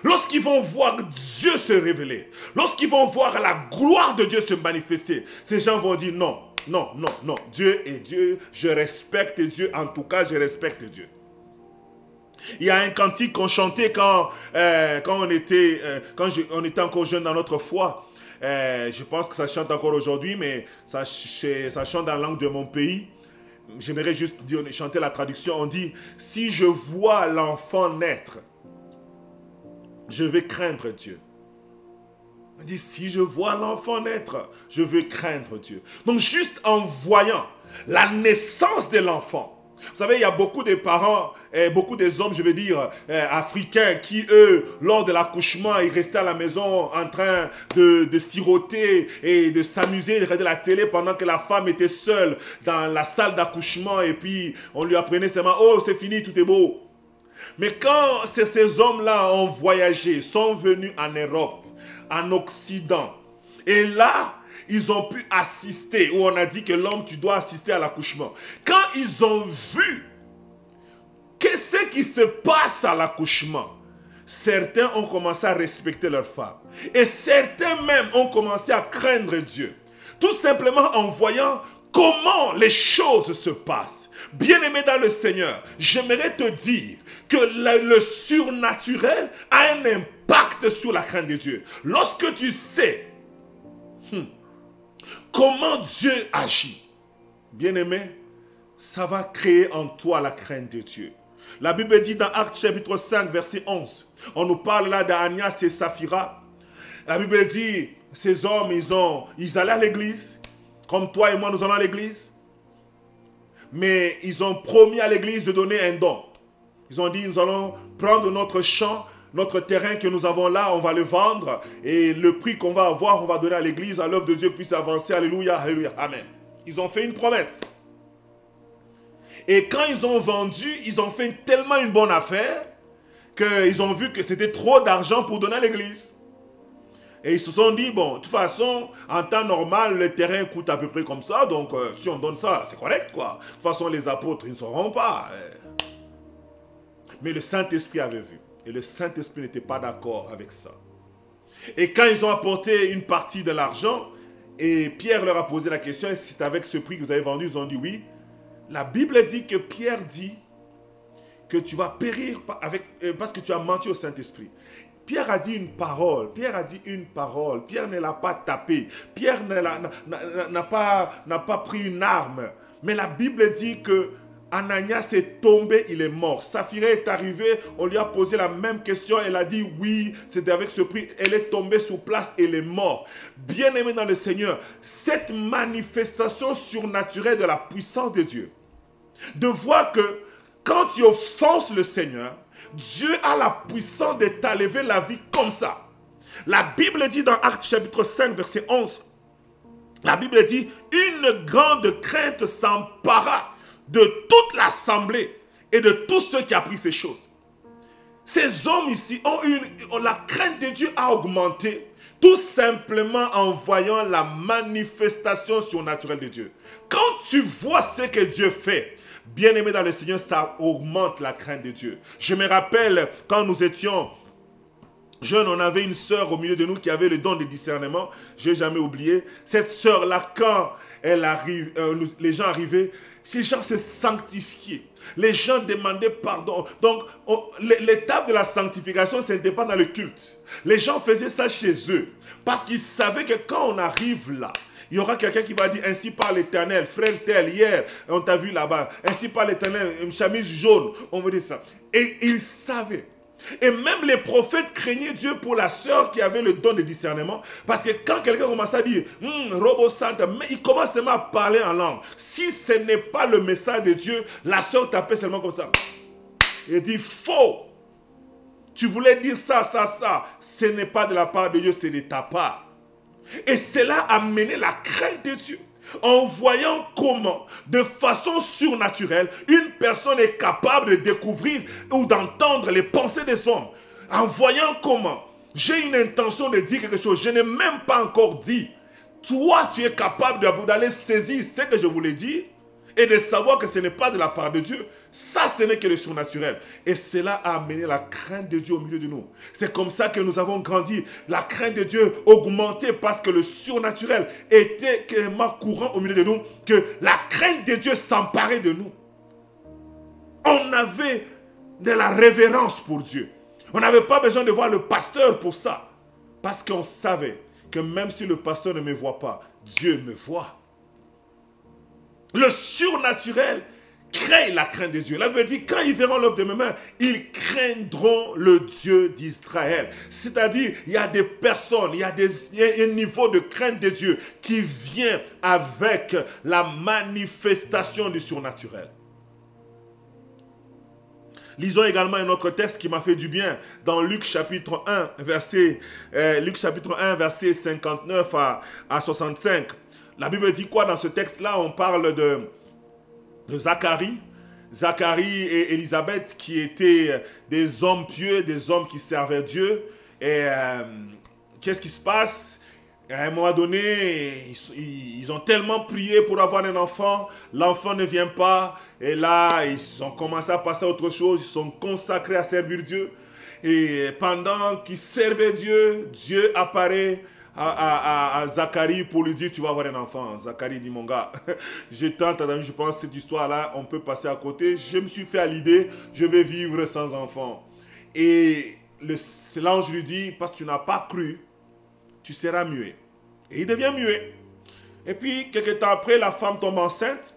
lorsqu'ils vont voir Dieu se révéler, lorsqu'ils vont voir la gloire de Dieu se manifester, ces gens vont dire non, non, non, non, Dieu est Dieu, je respecte Dieu, en tout cas je respecte Dieu. Il y a un cantique qu'on chantait quand on était encore jeune dans notre foi. Je pense que ça chante encore aujourd'hui, mais ça chante dans la langue de mon pays. J'aimerais juste chanter la traduction. On dit, si je vois l'enfant naître, je vais craindre Dieu. On dit, si je vois l'enfant naître, je vais craindre Dieu. Donc juste en voyant la naissance de l'enfant, vous savez, il y a beaucoup de parents, beaucoup des hommes, je veux dire, africains, qui, eux, lors de l'accouchement, ils restaient à la maison en train de siroter et de s'amuser, de regarder la télé pendant que la femme était seule dans la salle d'accouchement et puis on lui apprenait seulement, oh, c'est fini, tout est beau. Mais quand ces hommes-là ont voyagé, sont venus en Europe, en Occident, et là, ils ont pu assister, où on a dit que l'homme, tu dois assister à l'accouchement. Quand ils ont vu qu'est-ce qui se passe à l'accouchement, certains ont commencé à respecter leur femme. Et certains même ont commencé à craindre Dieu. Tout simplement en voyant comment les choses se passent. Bien-aimé dans le Seigneur, j'aimerais te dire que le surnaturel a un impact sur la crainte de Dieu. Lorsque tu sais comment Dieu agit, bien-aimé, ça va créer en toi la crainte de Dieu. La Bible dit dans Actes chapitre 5, verset 11, on nous parle là d'Ananias et Saphira. La Bible dit, ces hommes, ils allaient à l'église, comme toi et moi nous allons à l'église, mais ils ont promis à l'église de donner un don. Ils ont dit, nous allons prendre notre champ, notre terrain que nous avons là, on va le vendre et le prix qu'on va avoir, on va donner à l'église, à l'œuvre de Dieu puisse avancer. Alléluia, alléluia, amen. Ils ont fait une promesse. Et quand ils ont vendu, ils ont fait tellement une bonne affaire qu'ils ont vu que c'était trop d'argent pour donner à l'église. Et ils se sont dit, bon, de toute façon, en temps normal, le terrain coûte à peu près comme ça, donc si on donne ça, c'est correct, quoi. De toute façon, les apôtres, ils ne sauront pas. Mais le Saint-Esprit avait vu. Et le Saint-Esprit n'était pas d'accord avec ça. Et quand ils ont apporté une partie de l'argent, et Pierre leur a posé la question, est-ce que c'est avec ce prix que vous avez vendu? Ils ont dit oui. La Bible dit que Pierre dit que tu vas périr parce que tu as menti au Saint-Esprit. Pierre a dit une parole. Pierre a dit une parole. Pierre ne l'a pas tapé. Pierre n'a pas pris une arme. Mais la Bible dit que Ananias est tombé, il est mort. Saphira est arrivée, on lui a posé la même question, elle a dit oui, c'était avec ce prix. Elle est tombée sur place, elle est morte. Bien-aimé dans le Seigneur, cette manifestation surnaturelle de la puissance de Dieu, de voir que quand tu offenses le Seigneur, Dieu a la puissance de t'enlever la vie comme ça. La Bible dit dans Actes chapitre 5, verset 11, la Bible dit, une grande crainte s'empara de toute l'assemblée et de tous ceux qui ont appris ces choses. Ces hommes ici la crainte de Dieu a augmenté tout simplement en voyant la manifestation surnaturelle de Dieu. Quand tu vois ce que Dieu fait, bien-aimé dans le Seigneur, ça augmente la crainte de Dieu. Je me rappelle quand nous étions jeunes, on avait une sœur au milieu de nous qui avait le don de discernement. Je n'ai jamais oublié. Cette sœur-là, quand elle arrive, les gens arrivaient, ces gens se sanctifiaient. Les gens demandaient pardon. Donc, l'étape de la sanctification, ce n'était pas dans le culte. Les gens faisaient ça chez eux. Parce qu'ils savaient que quand on arrive là, il y aura quelqu'un qui va dire, ainsi par l'Éternel, frère tel, hier, on t'a vu là-bas, ainsi par l'Éternel, une chemise jaune, on veut dire ça. Et ils savaient. Et même les prophètes craignaient Dieu pour la sœur qui avait le don de discernement. Parce que quand quelqu'un commence à dire, Robo Santa, mais il commence seulement à parler en langue. Si ce n'est pas le message de Dieu, la sœur t'appelle seulement comme ça. Il dit, faux. Tu voulais dire ça, ça, ça. Ce n'est pas de la part de Dieu, c'est de ta part. Et cela a mené la crainte de Dieu. En voyant comment, de façon surnaturelle, une personne est capable de découvrir ou d'entendre les pensées des hommes. En voyant comment, j'ai une intention de dire quelque chose, je n'ai même pas encore dit. Toi, tu es capable d'aller saisir ce que je voulais dire et de savoir que ce n'est pas de la part de Dieu. Ça, ce n'est que le surnaturel. Et cela a amené la crainte de Dieu au milieu de nous. C'est comme ça que nous avons grandi. La crainte de Dieu augmentait parce que le surnaturel était tellement courant au milieu de nous que la crainte de Dieu s'emparait de nous. On avait de la révérence pour Dieu. On n'avait pas besoin de voir le pasteur pour ça. Parce qu'on savait que même si le pasteur ne me voit pas, Dieu me voit. Le surnaturel crée la crainte de Dieu. La Bible dit, quand ils verront l'œuvre de mes mains, ils craindront le Dieu d'Israël. C'est-à-dire, il y a des personnes, il y a un niveau de crainte de Dieu qui vient avec la manifestation du surnaturel. Lisons également un autre texte qui m'a fait du bien dans Luc chapitre 1, verset 59 à 65. La Bible dit quoi dans ce texte-là? On parle de Zacharie. Zacharie et Élisabeth qui étaient des hommes pieux, des hommes qui servaient Dieu. Et qu'est-ce qui se passe? À un moment donné, ils ont tellement prié pour avoir un enfant, l'enfant ne vient pas, et là, ils ont commencé à passer à autre chose, ils sont consacrés à servir Dieu, et pendant qu'ils servaient Dieu, Dieu apparaît à Zacharie pour lui dire, tu vas avoir un enfant. Zacharie dit, mon gars, je pense que cette histoire-là, on peut passer à côté, je me suis fait à l'idée, je vais vivre sans enfant. Et l'ange lui dit, parce que tu n'as pas cru, tu seras muet. Et il devient muet. Et puis, quelques temps après, la femme tombe enceinte.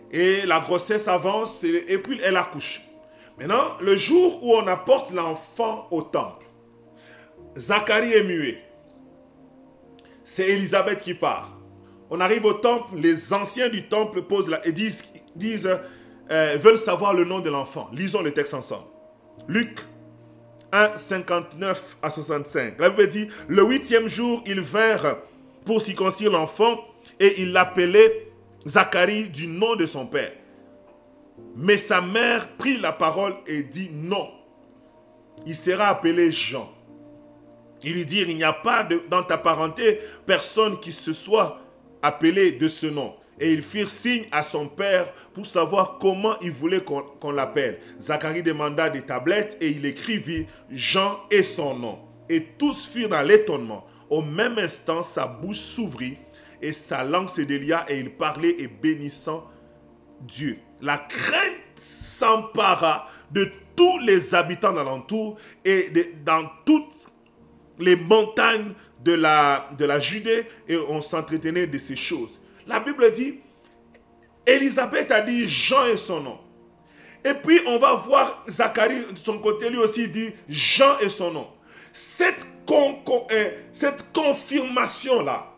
Et la grossesse avance. Et puis, elle accouche. Maintenant, le jour où on apporte l'enfant au temple, Zacharie est muet. C'est Élisabeth qui part. On arrive au temple. Les anciens du temple posent et veulent savoir le nom de l'enfant. Lisons le texte ensemble. Luc 1, 59 à 65. La Bible dit, le 8e jour, ils vinrent pour circoncire l'enfant et ils l'appelaient Zacharie du nom de son père. Mais sa mère prit la parole et dit non. Il sera appelé Jean. Ils lui dirent, il n'y a pas dans ta parenté personne qui se soit appelé de ce nom. Et ils firent signe à son père pour savoir comment il voulait qu'on l'appelle. Zacharie demanda des tablettes et il écrivit Jean et son nom. Et tous furent dans l'étonnement. Au même instant, sa bouche s'ouvrit et sa langue se délia et il parlait et bénissant Dieu. La crainte s'empara de tous les habitants d'alentour et dans toutes les montagnes de la Judée et on s'entretenait de ces choses. La Bible dit, Élisabeth a dit Jean est son nom. Et puis on va voir Zacharie de son côté, lui aussi dit Jean est son nom. Cette confirmation-là,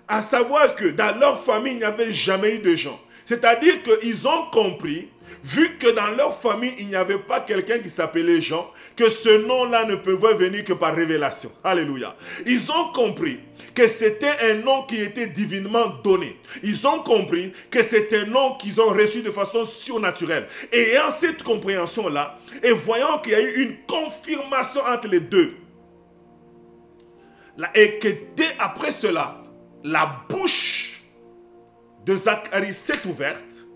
à savoir que dans leur famille, il n'y avait jamais eu de Jean. C'est-à-dire qu'ils ont compris, vu que dans leur famille, il n'y avait pas quelqu'un qui s'appelait Jean, que ce nom-là ne pouvait venir que par révélation. Alléluia. Ils ont compris que c'était un nom qui était divinement donné. Ils ont compris que c'était un nom qu'ils ont reçu de façon surnaturelle. Et ayant cette compréhension-là, et voyant qu'il y a eu une confirmation entre les deux, et que dès après cela, la bouche de Zacharie s'est ouverte,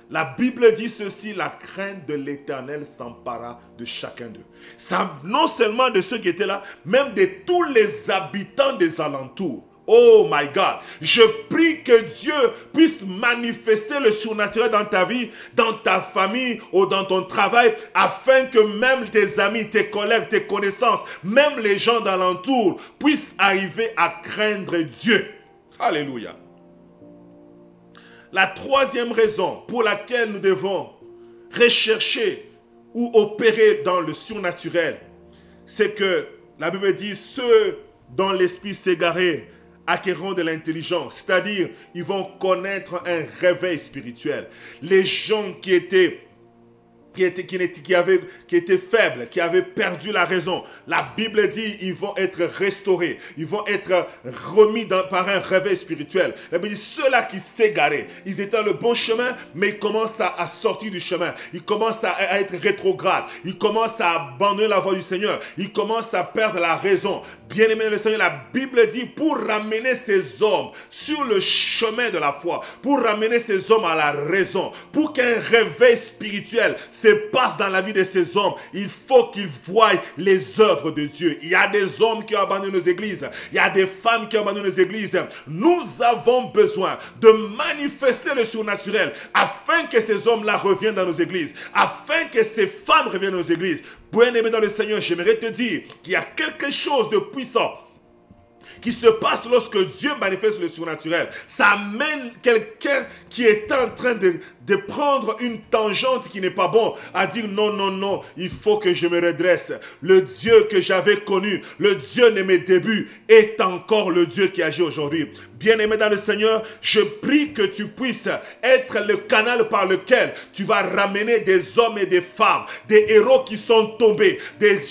la Bible dit ceci, la crainte de l'Éternel s'empara de chacun d'eux. Ça, non seulement de ceux qui étaient là, même de tous les habitants des alentours. Oh my God, je prie que Dieu puisse manifester le surnaturel dans ta vie, dans ta famille ou dans ton travail, afin que même tes amis, tes collègues, tes connaissances, même les gens d'alentour puissent arriver à craindre Dieu. Alléluia. La troisième raison pour laquelle nous devons rechercher ou opérer dans le surnaturel, c'est que la Bible dit ceux dont l'esprit s'égaré acquerront de l'intelligence, c'est-à-dire ils vont connaître un réveil spirituel. Les gens qui étaient qui était faible, qui avait perdu la raison. La Bible dit ils vont être restaurés, ils vont être remis par un réveil spirituel. La Bible dit ceux-là qui s'égaraient, ils étaient dans le bon chemin, mais ils commencent à sortir du chemin. Ils commencent à être rétrogrades. Ils commencent à abandonner la voie du Seigneur. Ils commencent à perdre la raison. Bien-aimé le Seigneur, la Bible dit pour ramener ces hommes sur le chemin de la foi, pour ramener ces hommes à la raison, pour qu'un réveil spirituel se passe dans la vie de ces hommes, il faut qu'ils voient les œuvres de Dieu. Il y a des hommes qui ont abandonné nos églises. Il y a des femmes qui ont abandonné nos églises. Nous avons besoin de manifester le surnaturel afin que ces hommes-là reviennent dans nos églises, afin que ces femmes reviennent dans nos églises. Bien-aimé dans le Seigneur, j'aimerais te dire qu'il y a quelque chose de puissant qui se passe lorsque Dieu manifeste le surnaturel. Ça amène quelqu'un qui est en train de prendre une tangente qui n'est pas bon, à dire non, non, non, il faut que je me redresse. Le Dieu que j'avais connu, le Dieu de mes débuts, est encore le Dieu qui agit aujourd'hui. Bien-aimé dans le Seigneur, je prie que tu puisses être le canal par lequel tu vas ramener des hommes et des femmes, des héros qui sont tombés, des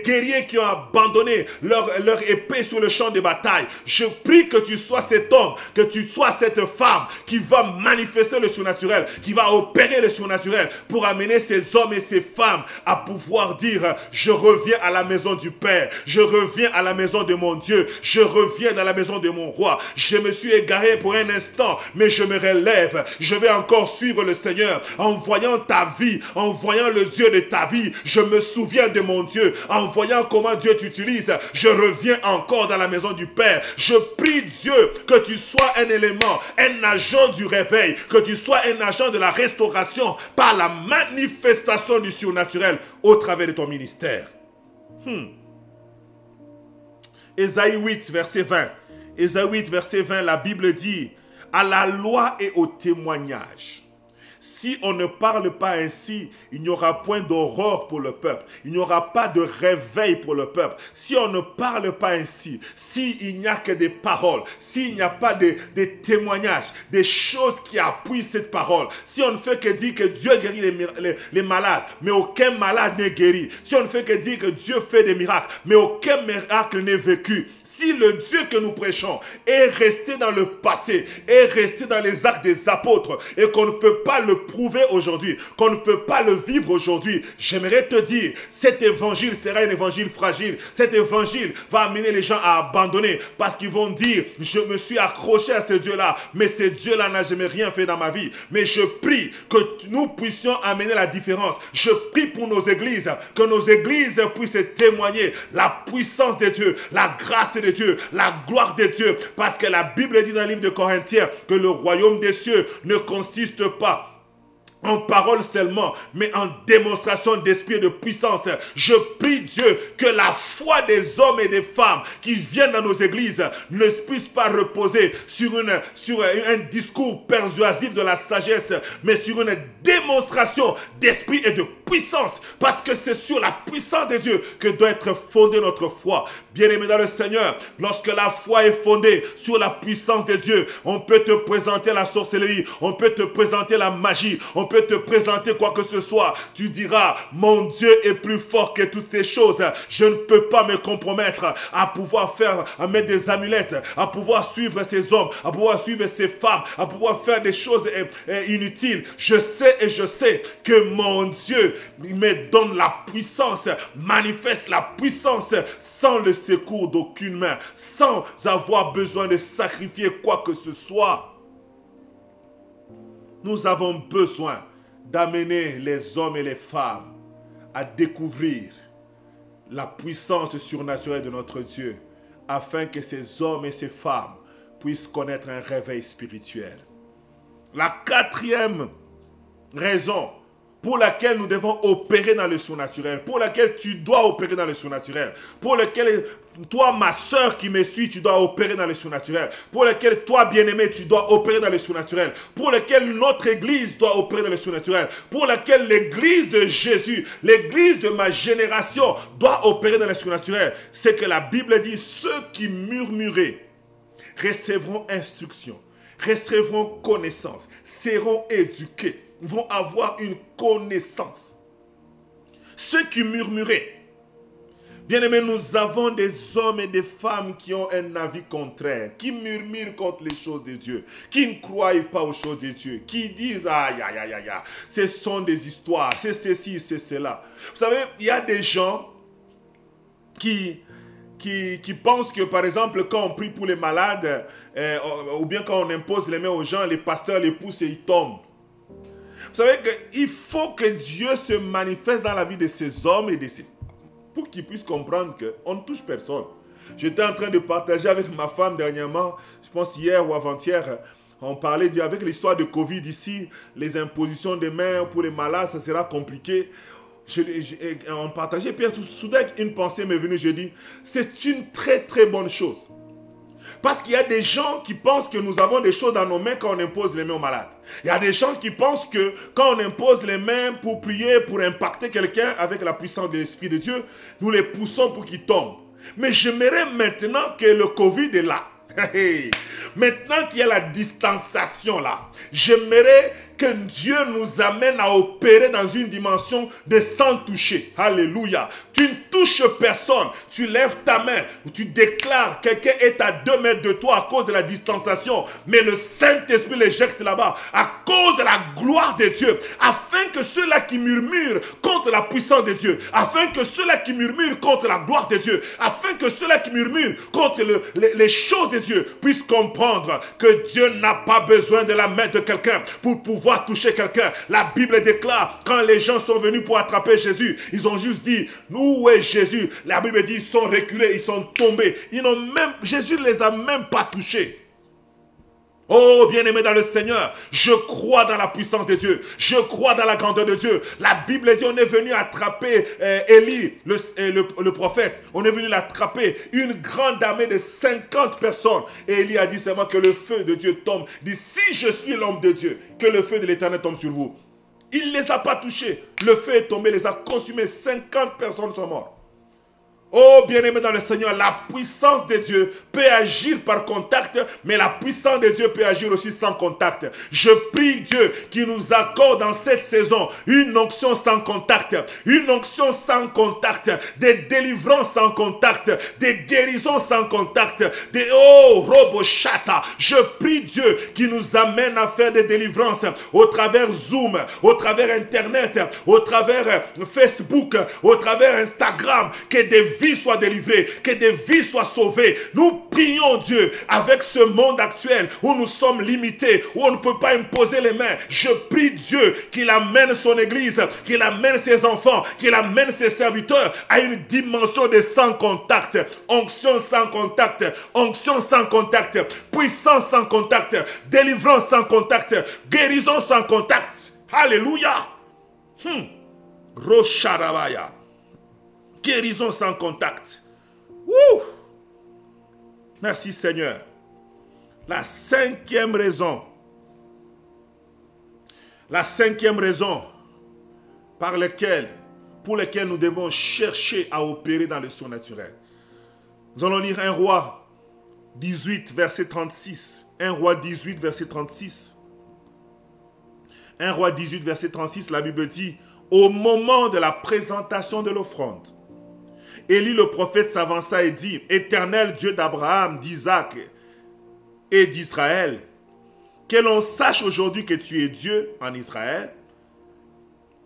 guerriers qui ont abandonné leur épée sur le champ de bataille. Je prie que tu sois cet homme, que tu sois cette femme qui va manifester le surnaturel, qui va opérer le surnaturel pour amener ces hommes et ces femmes à pouvoir dire je reviens à la maison du Père, je reviens à la maison de mon Dieu, je reviens dans la maison de mon roi. Je me suis égaré pour un instant, mais je me relève. Je vais encore suivre le Seigneur. En voyant ta vie, en voyant le Dieu de ta vie, je me souviens de mon Dieu. En voyant comment Dieu t'utilise, je reviens encore dans la maison du Père. Je prie Dieu que tu sois un élément, un agent du réveil, que tu sois un agent de la restauration par la manifestation du surnaturel au travers de ton ministère. Ésaïe 8, verset 20. Ésaïe 8, verset 20, la Bible dit « À la loi et au témoignage, si on ne parle pas ainsi, il n'y aura point d'aurore pour le peuple. Il n'y aura pas de réveil pour le peuple. Si on ne parle pas ainsi, s'il n'y a que des paroles, s'il n'y a pas de témoignages, des choses qui appuient cette parole, si on ne fait que dire que Dieu guérit les malades, mais aucun malade n'est guéri, si on ne fait que dire que Dieu fait des miracles, mais aucun miracle n'est vécu, si le Dieu que nous prêchons est resté dans le passé, est resté dans les actes des apôtres, et qu'on ne peut pas le prouver aujourd'hui, qu'on ne peut pas le vivre aujourd'hui, j'aimerais te dire, cet évangile sera un évangile fragile. Cet évangile va amener les gens à abandonner, parce qu'ils vont dire, je me suis accroché à ce Dieu-là, mais ce Dieu-là n'a jamais rien fait dans ma vie. Mais je prie que nous puissions amener la différence. Je prie pour nos églises, que nos églises puissent témoigner la puissance de Dieu, la grâce de Dieu, la gloire de Dieu, parce que la Bible dit dans le livre de Corinthiens que le royaume des cieux ne consiste pas en parole seulement, mais en démonstration d'esprit et de puissance. Je prie Dieu que la foi des hommes et des femmes qui viennent dans nos églises ne puisse pas reposer sur un discours persuasif de la sagesse, mais sur une démonstration d'esprit et de puissance, parce que c'est sur la puissance de Dieu que doit être fondée notre foi. Bien-aimé dans le Seigneur, lorsque la foi est fondée sur la puissance de Dieu, on peut te présenter la sorcellerie, on peut te présenter la magie, on peut te présenter quoi que ce soit. Tu diras, mon Dieu est plus fort que toutes ces choses. Je ne peux pas me compromettre à pouvoir à mettre des amulettes, à pouvoir suivre ces hommes, à pouvoir suivre ces femmes, à pouvoir faire des choses inutiles. Je sais que mon Dieu me donne la puissance, manifeste la puissance sans le secours d'aucune main, sans avoir besoin de sacrifier quoi que ce soit. Nous avons besoin d'amener les hommes et les femmes à découvrir la puissance surnaturelle de notre Dieu, afin que ces hommes et ces femmes puissent connaître un réveil spirituel. La quatrième raison pour laquelle nous devons opérer dans le surnaturel, pour laquelle tu dois opérer dans le surnaturel, pour laquelle toi, ma soeur qui me suis, tu dois opérer dans le surnaturel, pour laquelle toi, bien-aimé, tu dois opérer dans le surnaturel, pour laquelle notre église doit opérer dans le surnaturel, pour laquelle l'église de Jésus, l'église de ma génération doit opérer dans le surnaturel, c'est que la Bible dit, ceux qui murmuraient recevront instruction, recevront connaissance, seront éduqués. vont avoir une connaissance. Ceux qui murmuraient. Bien-aimés, nous avons des hommes et des femmes qui ont un avis contraire, qui murmurent contre les choses de Dieu, qui ne croient pas aux choses de Dieu, qui disent « aïe, aïe, aïe, aïe, aïe, ce sont des histoires, c'est ceci, c'est cela ». Vous savez, il y a des gens qui pensent que, par exemple, quand on prie pour les malades, ou bien quand on impose les mains aux gens, les pasteurs les poussent et ils tombent. Vous savez qu'il faut que Dieu se manifeste dans la vie de ces hommes et de ces femmes pour qu'ils puissent comprendre qu'on ne touche personne. J'étais en train de partager avec ma femme dernièrement, je pense hier ou avant-hier, on parlait avec l'histoire de Covid ici, les impositions des mains pour les malades, ça sera compliqué. On partageait, puis soudain une pensée m'est venue, je dis, c'est une très très bonne chose. Parce qu'il y a des gens qui pensent que nous avons des choses dans nos mains quand on impose les mains aux malades. Il y a des gens qui pensent que quand on impose les mains pour prier, pour impacter quelqu'un avec la puissance de l'Esprit de Dieu, nous les poussons pour qu'ils tombent. Mais j'aimerais maintenant que le Covid est là. Maintenant qu'il y a la distanciation là, j'aimerais que Dieu nous amène à opérer dans une dimension de sans toucher. Alléluia. Tu ne touches personne. Tu lèves ta main ou tu déclares quelqu'un est à 2 mètres de toi à cause de la distanciation. Mais le Saint-Esprit l'éjecte là-bas à cause de la gloire de Dieu. Afin que ceux-là qui murmurent contre la puissance de Dieu, afin que ceux-là qui murmurent contre la gloire de Dieu, afin que ceux-là qui murmurent contre les choses de Dieu puissent comprendre que Dieu n'a pas besoin de la main de quelqu'un pour pouvoir toucher quelqu'un. La Bible déclare, quand les gens sont venus pour attraper Jésus, ils ont juste dit, où est Jésus? La Bible dit, ils sont reculés, ils sont tombés. Jésus ne les a même pas touchés. Oh, bien-aimé dans le Seigneur, je crois dans la puissance de Dieu. Je crois dans la grandeur de Dieu. La Bible dit, on est venu attraper Élie, le prophète. On est venu l'attraper, une grande armée de 50 personnes. Et Élie a dit seulement que le feu de Dieu tombe. Il dit, si je suis l'homme de Dieu, que le feu de l'Éternel tombe sur vous. Il ne les a pas touchés. Le feu est tombé, les a consumés. 50 personnes sont mortes. Oh, bien-aimé dans le Seigneur, la puissance de Dieu peut agir par contact, mais la puissance de Dieu peut agir aussi sans contact. Je prie Dieu qui nous accorde dans cette saison une onction sans contact, une onction sans contact, des délivrances sans contact, des guérisons sans contact, robochata. Je prie Dieu qui nous amène à faire des délivrances au travers Zoom, au travers Internet, au travers Facebook, au travers Instagram, que des vies soient délivrées, que des vies soient sauvées. Nous prions Dieu avec ce monde actuel où nous sommes limités, où on ne peut pas imposer les mains. Je prie Dieu qu'il amène son église, qu'il amène ses enfants, qu'il amène ses serviteurs à une dimension de sans contact, onction sans contact, onction sans contact, puissance sans contact, délivrance sans contact, guérison sans contact. Alléluia. Rosharabaya. Guérison sans contact. Ouh! Merci Seigneur. La cinquième raison pour laquelle nous devons chercher à opérer dans le surnaturel. Nous allons lire 1 Roi 18, verset 36. 1 Roi 18, verset 36. 1 Roi 18, verset 36, la Bible dit, au moment de la présentation de l'offrande, Élie le prophète s'avança et dit, Éternel Dieu d'Abraham, d'Isaac et d'Israël, que l'on sache aujourd'hui que tu es Dieu en Israël,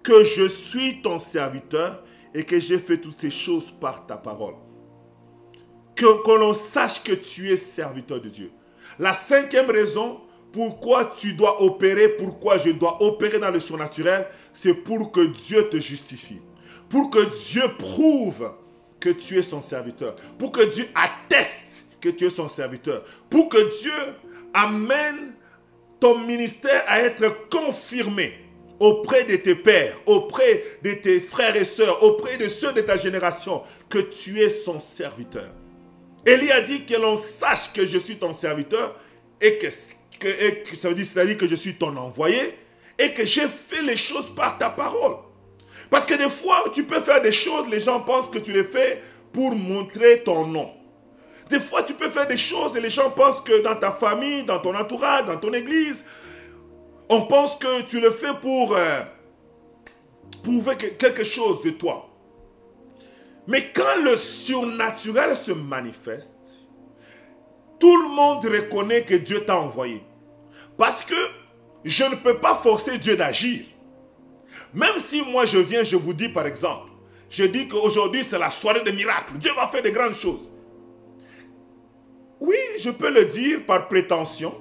que je suis ton serviteur et que j'ai fait toutes ces choses par ta parole. Que l'on sache que tu es serviteur de Dieu. La cinquième raison pourquoi tu dois opérer, pourquoi je dois opérer dans le surnaturel, c'est pour que Dieu te justifie. Pour que Dieu prouve que tu es son serviteur. Pour que Dieu atteste que tu es son serviteur. Pour que Dieu amène ton ministère à être confirmé auprès de tes pères, auprès de tes frères et sœurs, auprès de ceux de ta génération, que tu es son serviteur. Élie a dit que l'on sache que je suis ton serviteur et que ça veut dire, c'est-à-dire que je suis ton envoyé et que j'ai fait les choses par ta parole. Parce que des fois, tu peux faire des choses, les gens pensent que tu les fais pour montrer ton nom. Des fois, tu peux faire des choses et les gens pensent que dans ta famille, dans ton entourage, dans ton église, On pense que tu le fais pour prouver quelque chose de toi. Mais quand le surnaturel se manifeste, tout le monde reconnaît que Dieu t'a envoyé. Parce que je ne peux pas forcer Dieu d'agir. Même si moi je viens, je vous dis par exemple, je dis qu'aujourd'hui c'est la soirée des miracles, Dieu va faire de grandes choses. Oui, je peux le dire par prétention,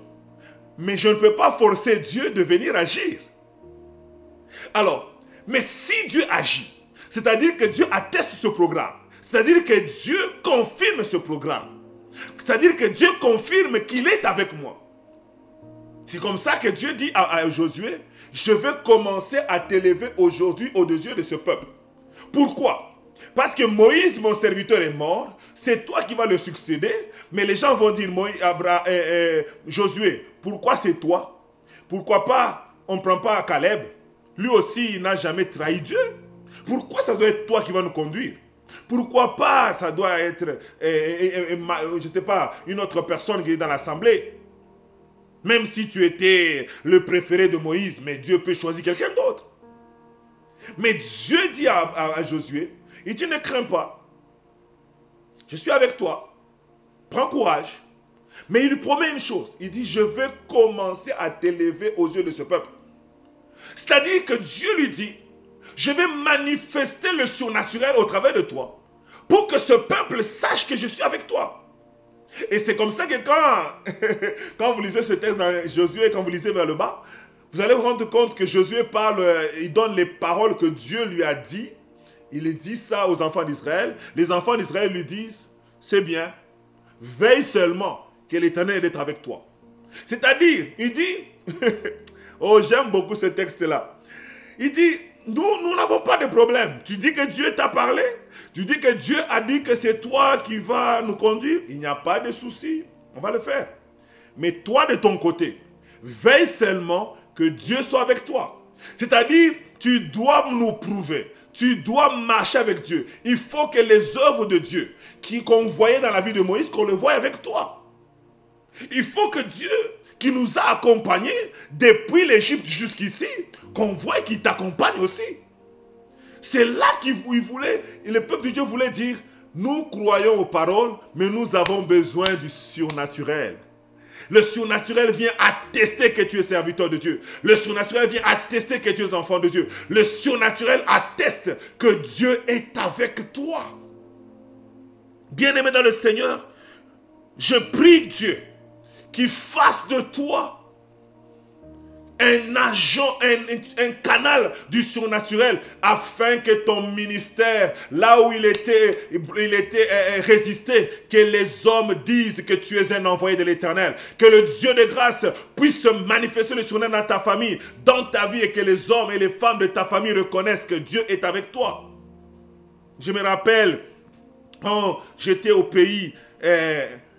mais je ne peux pas forcer Dieu de venir agir. Alors, mais si Dieu agit, c'est-à-dire que Dieu atteste ce programme, c'est-à-dire que Dieu confirme ce programme, c'est-à-dire que Dieu confirme qu'il est avec moi. C'est comme ça que Dieu dit à Josué, je vais commencer à t'élever aujourd'hui aux yeux de ce peuple. Pourquoi? Parce que Moïse, mon serviteur, est mort, c'est toi qui vas le succéder, mais les gens vont dire, Josué, pourquoi c'est toi? Pourquoi pas, on ne prend pas Caleb? Lui aussi, il n'a jamais trahi Dieu. Pourquoi ça doit être toi qui vas nous conduire? Pourquoi pas, ça doit être, je ne sais pas, une autre personne qui est dans l'assemblée? Même si tu étais le préféré de Moïse, mais Dieu peut choisir quelqu'un d'autre. Mais Dieu dit à Josué, il dit ne crains pas, je suis avec toi, prends courage. Mais il lui promet une chose, il dit je vais commencer à t'élever aux yeux de ce peuple. C'est-à-dire que Dieu lui dit, je vais manifester le surnaturel au travers de toi, pour que ce peuple sache que je suis avec toi. Et c'est comme ça que quand vous lisez ce texte dans Josué, quand vous lisez vers le bas, vous allez vous rendre compte que Josué parle, il donne les paroles que Dieu lui a dit. Il dit ça aux enfants d'Israël. Les enfants d'Israël lui disent, c'est bien, veille seulement que l'Éternel est avec toi. C'est-à-dire, il dit, oh j'aime beaucoup ce texte-là. Il dit, nous n'avons pas de problème. Tu dis que Dieu t'a parlé, tu dis que Dieu a dit que c'est toi qui vas nous conduire. Il n'y a pas de souci, on va le faire. Mais toi de ton côté, veille seulement que Dieu soit avec toi. C'est-à-dire, tu dois nous prouver, tu dois marcher avec Dieu. Il faut que les œuvres de Dieu qu'on voyait dans la vie de Moïse, qu'on le voie avec toi. Il faut que Dieu, qui nous a accompagnés depuis l'Égypte jusqu'ici, qu'on voit qu'il t'accompagne aussi. C'est là le peuple de Dieu voulait dire, nous croyons aux paroles, mais nous avons besoin du surnaturel. Le surnaturel vient attester que tu es serviteur de Dieu. Le surnaturel vient attester que tu es enfant de Dieu. Le surnaturel atteste que Dieu est avec toi. Bien-aimé dans le Seigneur, je prie Dieu qu'il fasse de toi un agent, un canal du surnaturel, afin que ton ministère, là où il était résisté, que les hommes disent que tu es un envoyé de l'Éternel, que le Dieu de grâce puisse se manifester le surnaturel dans ta famille, dans ta vie, et que les hommes et les femmes de ta famille reconnaissent que Dieu est avec toi. Je me rappelle, quand j'étais au pays,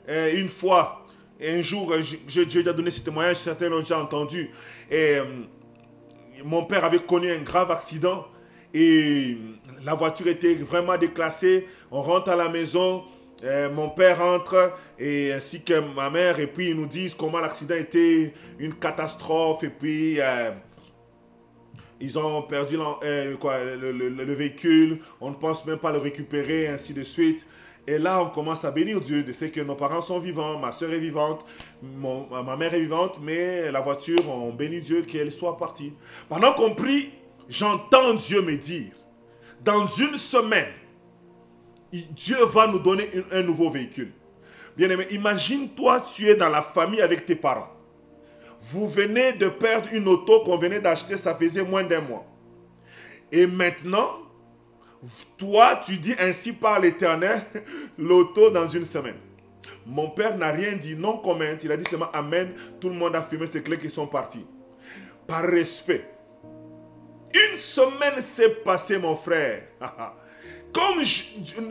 une fois, un jour, j'ai déjà donné ce témoignage, certains l'ont déjà entendu. Et mon père avait connu un grave accident et la voiture était vraiment déclassée. On rentre à la maison, mon père entre et ainsi que ma mère, et puis ils nous disent comment l'accident était une catastrophe, et puis ils ont perdu le véhicule, on ne pense même pas le récupérer, ainsi de suite. Et là, on commence à bénir Dieu de ce que nos parents sont vivants, ma soeur est vivante, ma mère est vivante, mais la voiture, on bénit Dieu qu'elle soit partie. Pendant qu'on prie, j'entends Dieu me dire, dans une semaine, Dieu va nous donner un nouveau véhicule. Bien-aimé, imagine-toi, tu es dans la famille avec tes parents. Vous venez de perdre une auto qu'on venait d'acheter, ça faisait moins d'1 mois. Et maintenant, toi, tu dis ainsi par l'Éternel, l'auto dans une semaine. Mon père n'a rien dit, non comment, il a dit seulement Amen. Tout le monde a fumé ses clés qui sont partis. Par respect. Une semaine s'est passée, mon frère. Comme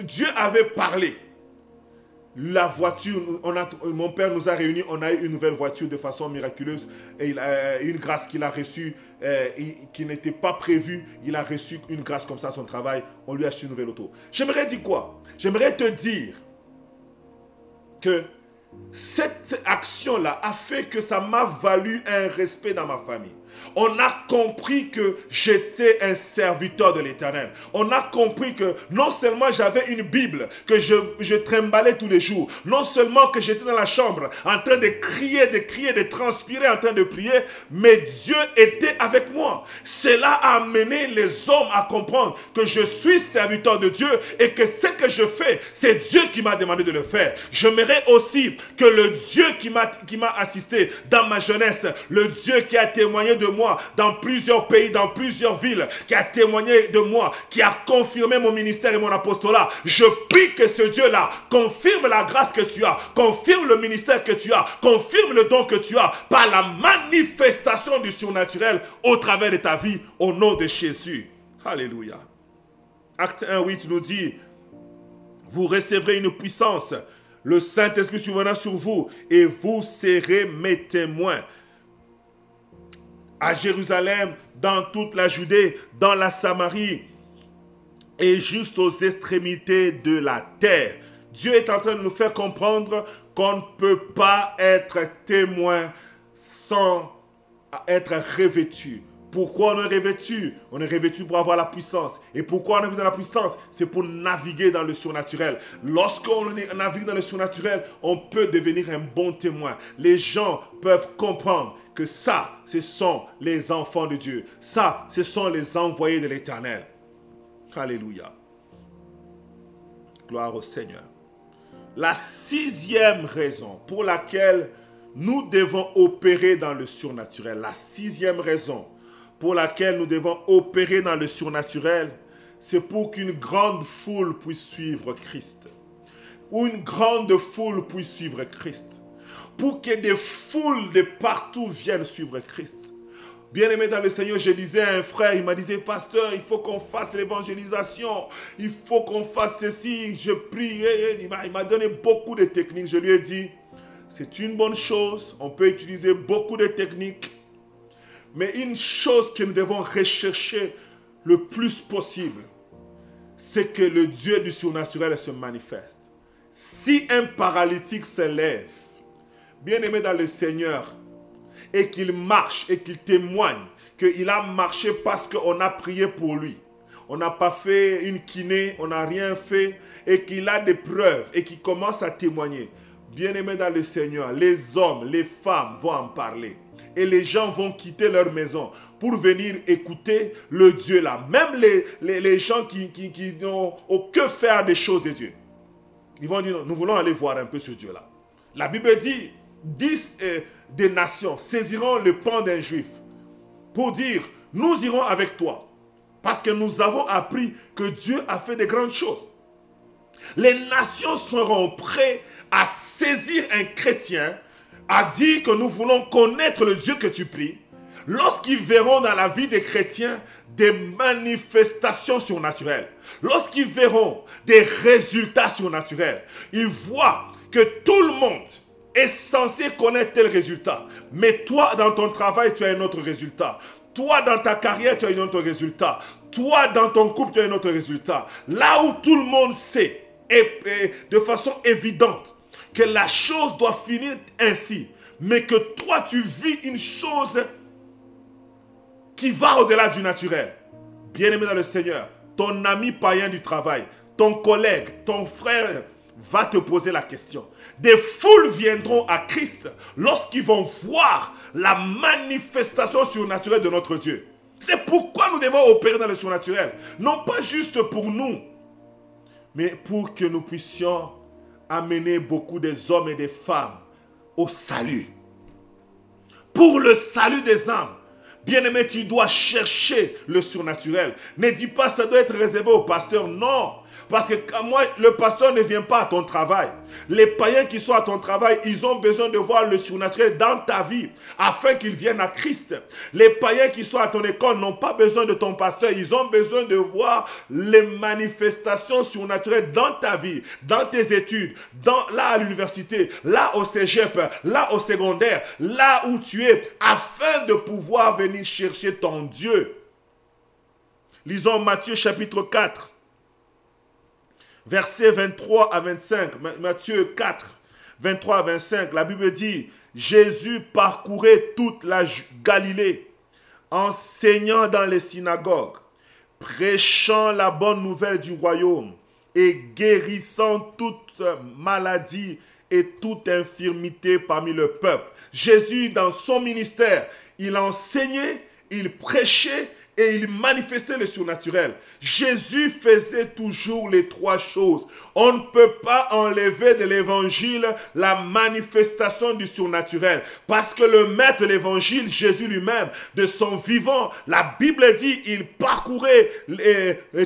Dieu avait parlé, la voiture, mon père nous a réunis, on a eu une nouvelle voiture de façon miraculeuse. Et il a une grâce qu'il a reçue, qui n'était pas prévue. Il a reçu une grâce comme ça à son travail. On lui a acheté une nouvelle auto. J'aimerais dire quoi? J'aimerais te dire que cette action-là a fait que ça m'a valu un respect dans ma famille. On a compris que j'étais un serviteur de l'Éternel. On a compris que non seulement j'avais une Bible que je trimballais tous les jours, non seulement que j'étais dans la chambre en train de crier, de transpirer, en train de prier, mais Dieu était avec moi. Cela a amené les hommes à comprendre que je suis serviteur de Dieu et que ce que je fais, c'est Dieu qui m'a demandé de le faire. J'aimerais aussi que le Dieu qui m'a assisté dans ma jeunesse, le Dieu qui a témoigné de moi dans plusieurs pays, dans plusieurs villes, qui a témoigné de moi, qui a confirmé mon ministère et mon apostolat. Je prie que ce Dieu-là confirme la grâce que tu as, confirme le ministère que tu as, confirme le don que tu as par la manifestation du surnaturel au travers de ta vie, au nom de Jésus. Alléluia. Acte 1:8 nous dit, vous recevrez une puissance, le Saint-Esprit survenant sur vous, et vous serez mes témoins. À Jérusalem, dans toute la Judée, dans la Samarie et juste aux extrémités de la terre. Dieu est en train de nous faire comprendre qu'on ne peut pas être témoin sans être revêtu. Pourquoi on est revêtu? On est revêtu pour avoir la puissance. Et pourquoi on est dans la puissance? C'est pour naviguer dans le surnaturel. Lorsqu'on navigue dans le surnaturel, on peut devenir un bon témoin. Les gens peuvent comprendre que ça, ce sont les enfants de Dieu. Ça, ce sont les envoyés de l'Éternel. Alléluia. Gloire au Seigneur. La 6e raison pour laquelle nous devons opérer dans le surnaturel, la 6e raison pour laquelle nous devons opérer dans le surnaturel, c'est pour qu'une grande foule puisse suivre Christ. Pour une grande foule puisse suivre Christ. Pour que des foules de partout viennent suivre Christ. Bien-aimé dans le Seigneur, je disais à un frère, il m'a dit, pasteur, il faut qu'on fasse l'évangélisation, il faut qu'on fasse ceci. Je prie, il m'a donné beaucoup de techniques. Je lui ai dit, c'est une bonne chose, on peut utiliser beaucoup de techniques, mais une chose que nous devons rechercher le plus possible, c'est que le Dieu du surnaturel se manifeste. Si un paralytique se lève, bien-aimé dans le Seigneur, et qu'il marche et qu'il témoigne qu'il a marché parce qu'on a prié pour lui. On n'a pas fait une kiné, on n'a rien fait, et qu'il a des preuves et qu'il commence à témoigner. Bien-aimé dans le Seigneur, les hommes, les femmes vont en parler. Et les gens vont quitter leur maison pour venir écouter le Dieu là. Même les gens qui n'ont aucun faire des choses de Dieu. Ils vont dire, nous voulons aller voir un peu ce Dieu là. La Bible dit, 10 des nations saisiront le pan d'un juif pour dire, nous irons avec toi. Parce que nous avons appris que Dieu a fait de grandes choses. Les nations seront prêtes à saisir un chrétien, à dire que nous voulons connaître le Dieu que tu pries, lorsqu'ils verront dans la vie des chrétiens des manifestations surnaturelles, lorsqu'ils verront des résultats surnaturels, ils voient que tout le monde est censé connaître tel résultat. Mais toi, dans ton travail, tu as un autre résultat. Toi, dans ta carrière, tu as un autre résultat. Toi, dans ton couple, tu as un autre résultat. Là où tout le monde sait, et de façon évidente, que la chose doit finir ainsi, mais que toi, tu vis une chose qui va au-delà du naturel. Bien-aimé dans le Seigneur, ton ami païen du travail, ton collègue, ton frère va te poser la question. Des foules viendront à Christ lorsqu'ils vont voir la manifestation surnaturelle de notre Dieu. C'est pourquoi nous devons opérer dans le surnaturel. Non pas juste pour nous, mais pour que nous puissions amener beaucoup des hommes et des femmes au salut. Pour le salut des âmes. Bien-aimé, tu dois chercher le surnaturel. Ne dis pas ça doit être réservé au pasteur. Non. Parce que moi, le pasteur ne vient pas à ton travail. Les païens qui sont à ton travail, ils ont besoin de voir le surnaturel dans ta vie afin qu'ils viennent à Christ. Les païens qui sont à ton école n'ont pas besoin de ton pasteur. Ils ont besoin de voir les manifestations surnaturelles dans ta vie, dans tes études, là à l'université, là au cégep, là au secondaire, là où tu es, afin de pouvoir venir chercher ton Dieu. Lisons Matthieu chapitre 4. Versets 23 à 25, Matthieu 4, 23 à 25, la Bible dit, Jésus parcourait toute la Galilée, enseignant dans les synagogues, prêchant la bonne nouvelle du royaume et guérissant toute maladie et toute infirmité parmi le peuple. Jésus, dans son ministère, il enseignait, il prêchait et il manifestait le surnaturel. Jésus faisait toujours les trois choses. On ne peut pas enlever de l'évangile la manifestation du surnaturel. Parce que le maître de l'évangile, Jésus lui-même, de son vivant, la Bible dit, il parcourait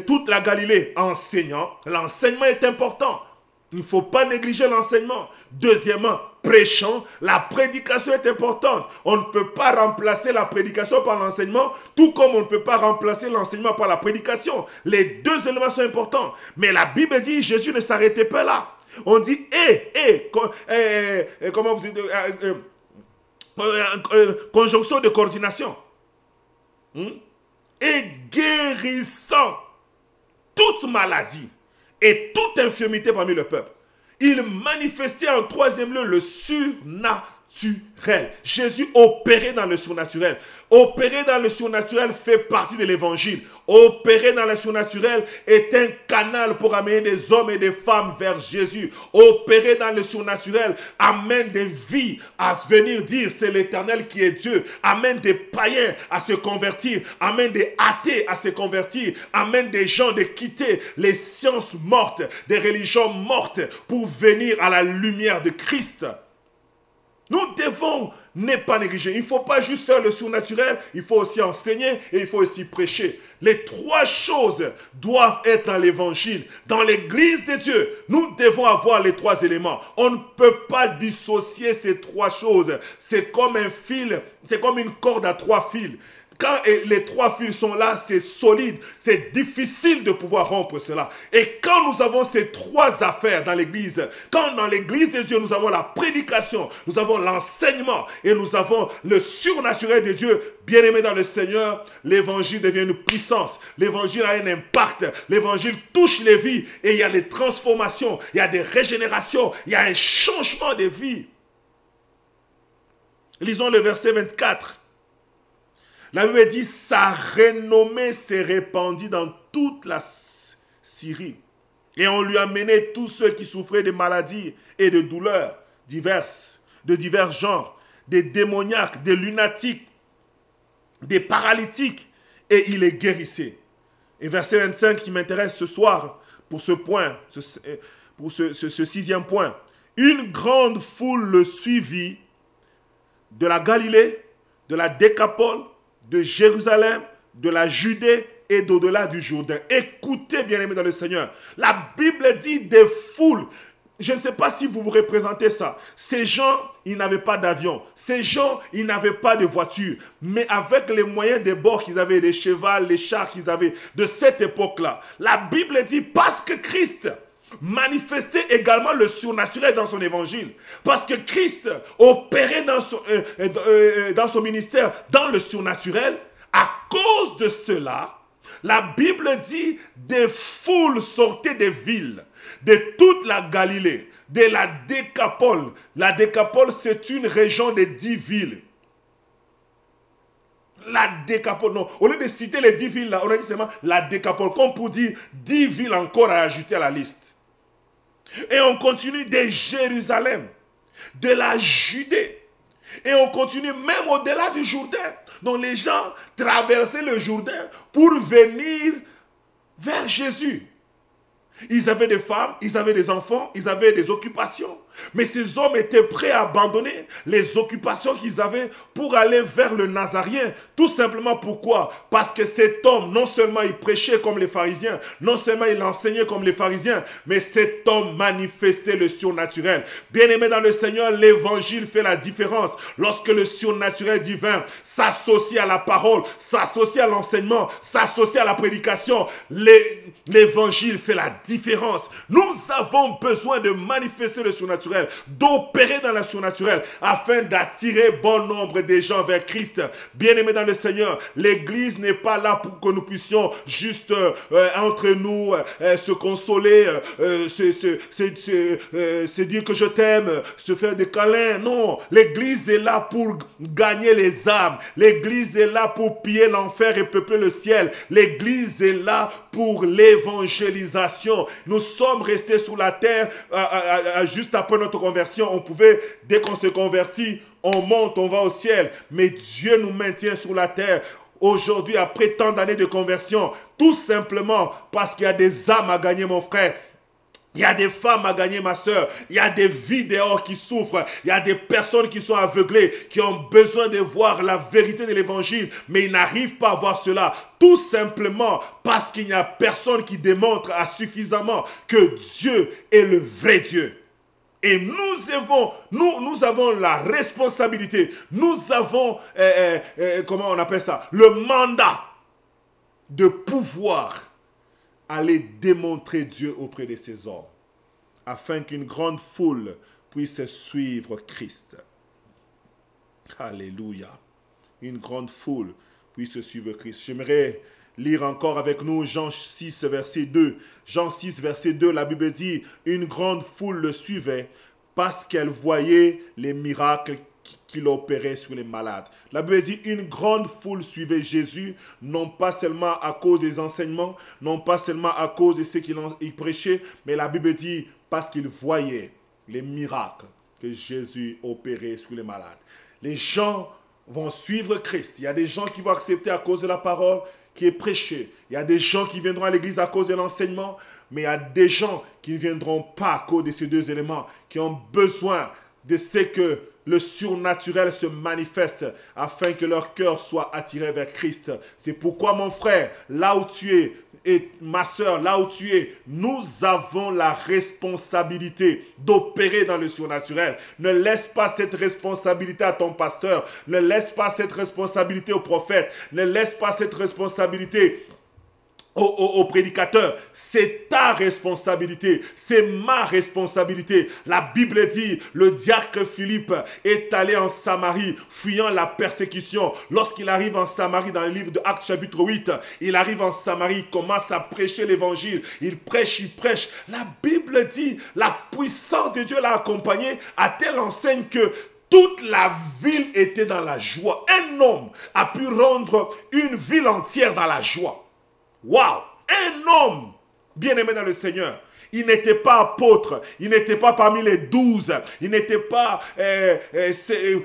toute la Galilée enseignant. L'enseignement est important. Il ne faut pas négliger l'enseignement. Deuxièmement, prêchant, la prédication est importante. On ne peut pas remplacer la prédication par l'enseignement, tout comme on ne peut pas remplacer l'enseignement par la prédication. Les deux éléments sont importants. Mais la Bible dit, Jésus ne s'arrêtait pas là. On dit, comment vous dites, conjonction de coordination. Et guérissant toute maladie et toute infirmité parmi le peuple. Il manifestait en troisième lieu le surnaturel. Jésus opérait dans le surnaturel. Opérer dans le surnaturel fait partie de l'évangile. Opérer dans le surnaturel est un canal pour amener des hommes et des femmes vers Jésus. Opérer dans le surnaturel amène des vies à venir dire c'est l'Éternel qui est Dieu. Amène des païens à se convertir. Amène des athées à se convertir. Amène des gens de quitter les sciences mortes, des religions mortes pour venir à la lumière de Christ. Nous devons ne pas négliger. Il ne faut pas juste faire le surnaturel, il faut aussi enseigner et il faut aussi prêcher. Les trois choses doivent être dans l'évangile. Dans l'église de Dieu, nous devons avoir les trois éléments. On ne peut pas dissocier ces trois choses. C'est comme un fil, c'est comme une corde à trois fils. Quand les trois fils sont là, c'est solide, c'est difficile de pouvoir rompre cela. Et quand nous avons ces trois affaires dans l'église, quand dans l'église de Dieu, nous avons la prédication, nous avons l'enseignement et nous avons le surnaturel de Dieu, bien-aimé dans le Seigneur, l'évangile devient une puissance. L'évangile a un impact. L'évangile touche les vies et il y a des transformations, il y a des régénérations, il y a un changement de vie. Lisons le verset 24. La Bible dit, sa renommée s'est répandue dans toute la Syrie. Et on lui a mené tous ceux qui souffraient de maladies et de douleurs diverses, de divers genres, des démoniaques, des lunatiques, des paralytiques, et il les guérissait. Et verset 25 qui m'intéresse ce soir, pour ce point, pour ce sixième point. Une grande foule le suivit de la Galilée, de la Décapole, de Jérusalem, de la Judée et d'au-delà du Jourdain. Écoutez, bien-aimés dans le Seigneur. La Bible dit des foules. Je ne sais pas si vous vous représentez ça. Ces gens, ils n'avaient pas d'avion. Ces gens, ils n'avaient pas de voiture. Mais avec les moyens de bord qu'ils avaient, les chevaux, les chars qu'ils avaient de cette époque-là, la Bible dit parce que Christ manifestait également le surnaturel dans son évangile. Parce que Christ opérait dans son ministère dans le surnaturel. À cause de cela, la Bible dit des foules sortaient des villes, de toute la Galilée, de la Décapole. La Décapole, c'est une région de 10 villes. La Décapole, non. Au lieu de citer les 10 villes, là, on a dit seulement la Décapole, comme pour dire 10 villes encore à ajouter à la liste. Et on continue de Jérusalem, de la Judée. Et on continue même au-delà du Jourdain. Donc les gens traversaient le Jourdain pour venir vers Jésus. Ils avaient des femmes, ils avaient des enfants, ils avaient des occupations. Mais ces hommes étaient prêts à abandonner les occupations qu'ils avaient pour aller vers le Nazaréen. Tout simplement pourquoi? Parce que cet homme, non seulement il prêchait comme les pharisiens, non seulement il enseignait comme les pharisiens, mais cet homme manifestait le surnaturel. Bien-aimé dans le Seigneur, l'évangile fait la différence. Lorsque le surnaturel divin s'associe à la parole, s'associe à l'enseignement, s'associe à la prédication, l'évangile fait la différence. Nous avons besoin de manifester le surnaturel. surnaturel, d'opérer dans le surnaturel, afin d'attirer bon nombre de gens vers Christ. Bien-aimés dans le Seigneur, l'Église n'est pas là pour que nous puissions juste entre nous se consoler, se dire que je t'aime, se faire des câlins. Non, l'Église est là pour gagner les âmes. L'Église est là pour piller l'enfer et peupler le ciel. L'Église est là pour l'évangélisation. Nous sommes restés sur la terre juste après notre conversion. On pouvait, dès qu'on se convertit, on monte, on va au ciel. Mais Dieu nous maintient sur la terre. Aujourd'hui, après tant d'années de conversion, tout simplement parce qu'il y a des âmes à gagner, mon frère. Il y a des femmes à gagner, ma soeur. Il y a des vies dehors qui souffrent. Il y a des personnes qui sont aveuglées, qui ont besoin de voir la vérité de l'évangile, mais ils n'arrivent pas à voir cela. Tout simplement parce qu'il n'y a personne qui démontre suffisamment que Dieu est le vrai Dieu. Et nous avons la responsabilité, nous avons, comment on appelle ça, le mandat de pouvoir aller démontrer Dieu auprès de ces hommes, afin qu'une grande foule puisse suivre Christ. Alléluia. Une grande foule puisse suivre Christ. J'aimerais lire encore avec nous Jean 6, verset 2. Jean 6, verset 2, la Bible dit, « Une grande foule le suivait parce qu'elle voyait les miracles qu'il opérait sur les malades. » La Bible dit, une grande foule suivait Jésus, non pas seulement à cause des enseignements, non pas seulement à cause de ce qu'il prêchait, mais la Bible dit, parce qu'il voyait les miracles que Jésus opérait sur les malades. Les gens vont suivre Christ. Il y a des gens qui vont accepter à cause de la parole qui est prêchée. Il y a des gens qui viendront à l'église à cause de l'enseignement, mais il y a des gens qui ne viendront pas à cause de ces deux éléments, qui ont besoin de ce que le surnaturel se manifeste afin que leur cœur soit attiré vers Christ. C'est pourquoi, mon frère, là où tu es, et ma soeur, là où tu es, nous avons la responsabilité d'opérer dans le surnaturel. Ne laisse pas cette responsabilité à ton pasteur. Ne laisse pas cette responsabilité au prophète. Ne laisse pas cette responsabilité au prédicateur. C'est ta responsabilité, c'est ma responsabilité. La Bible dit, le diacre Philippe est allé en Samarie, fuyant la persécution. Lorsqu'il arrive en Samarie, dans le livre de Actes chapitre 8, il arrive en Samarie, il commence à prêcher l'évangile. Il prêche. La Bible dit, la puissance de Dieu l'a accompagné à telle enseigne que toute la ville était dans la joie. Un homme a pu rendre une ville entière dans la joie. Waouh! Un homme bien-aimé dans le Seigneur. Il n'était pas apôtre, il n'était pas parmi les 12, il n'était pas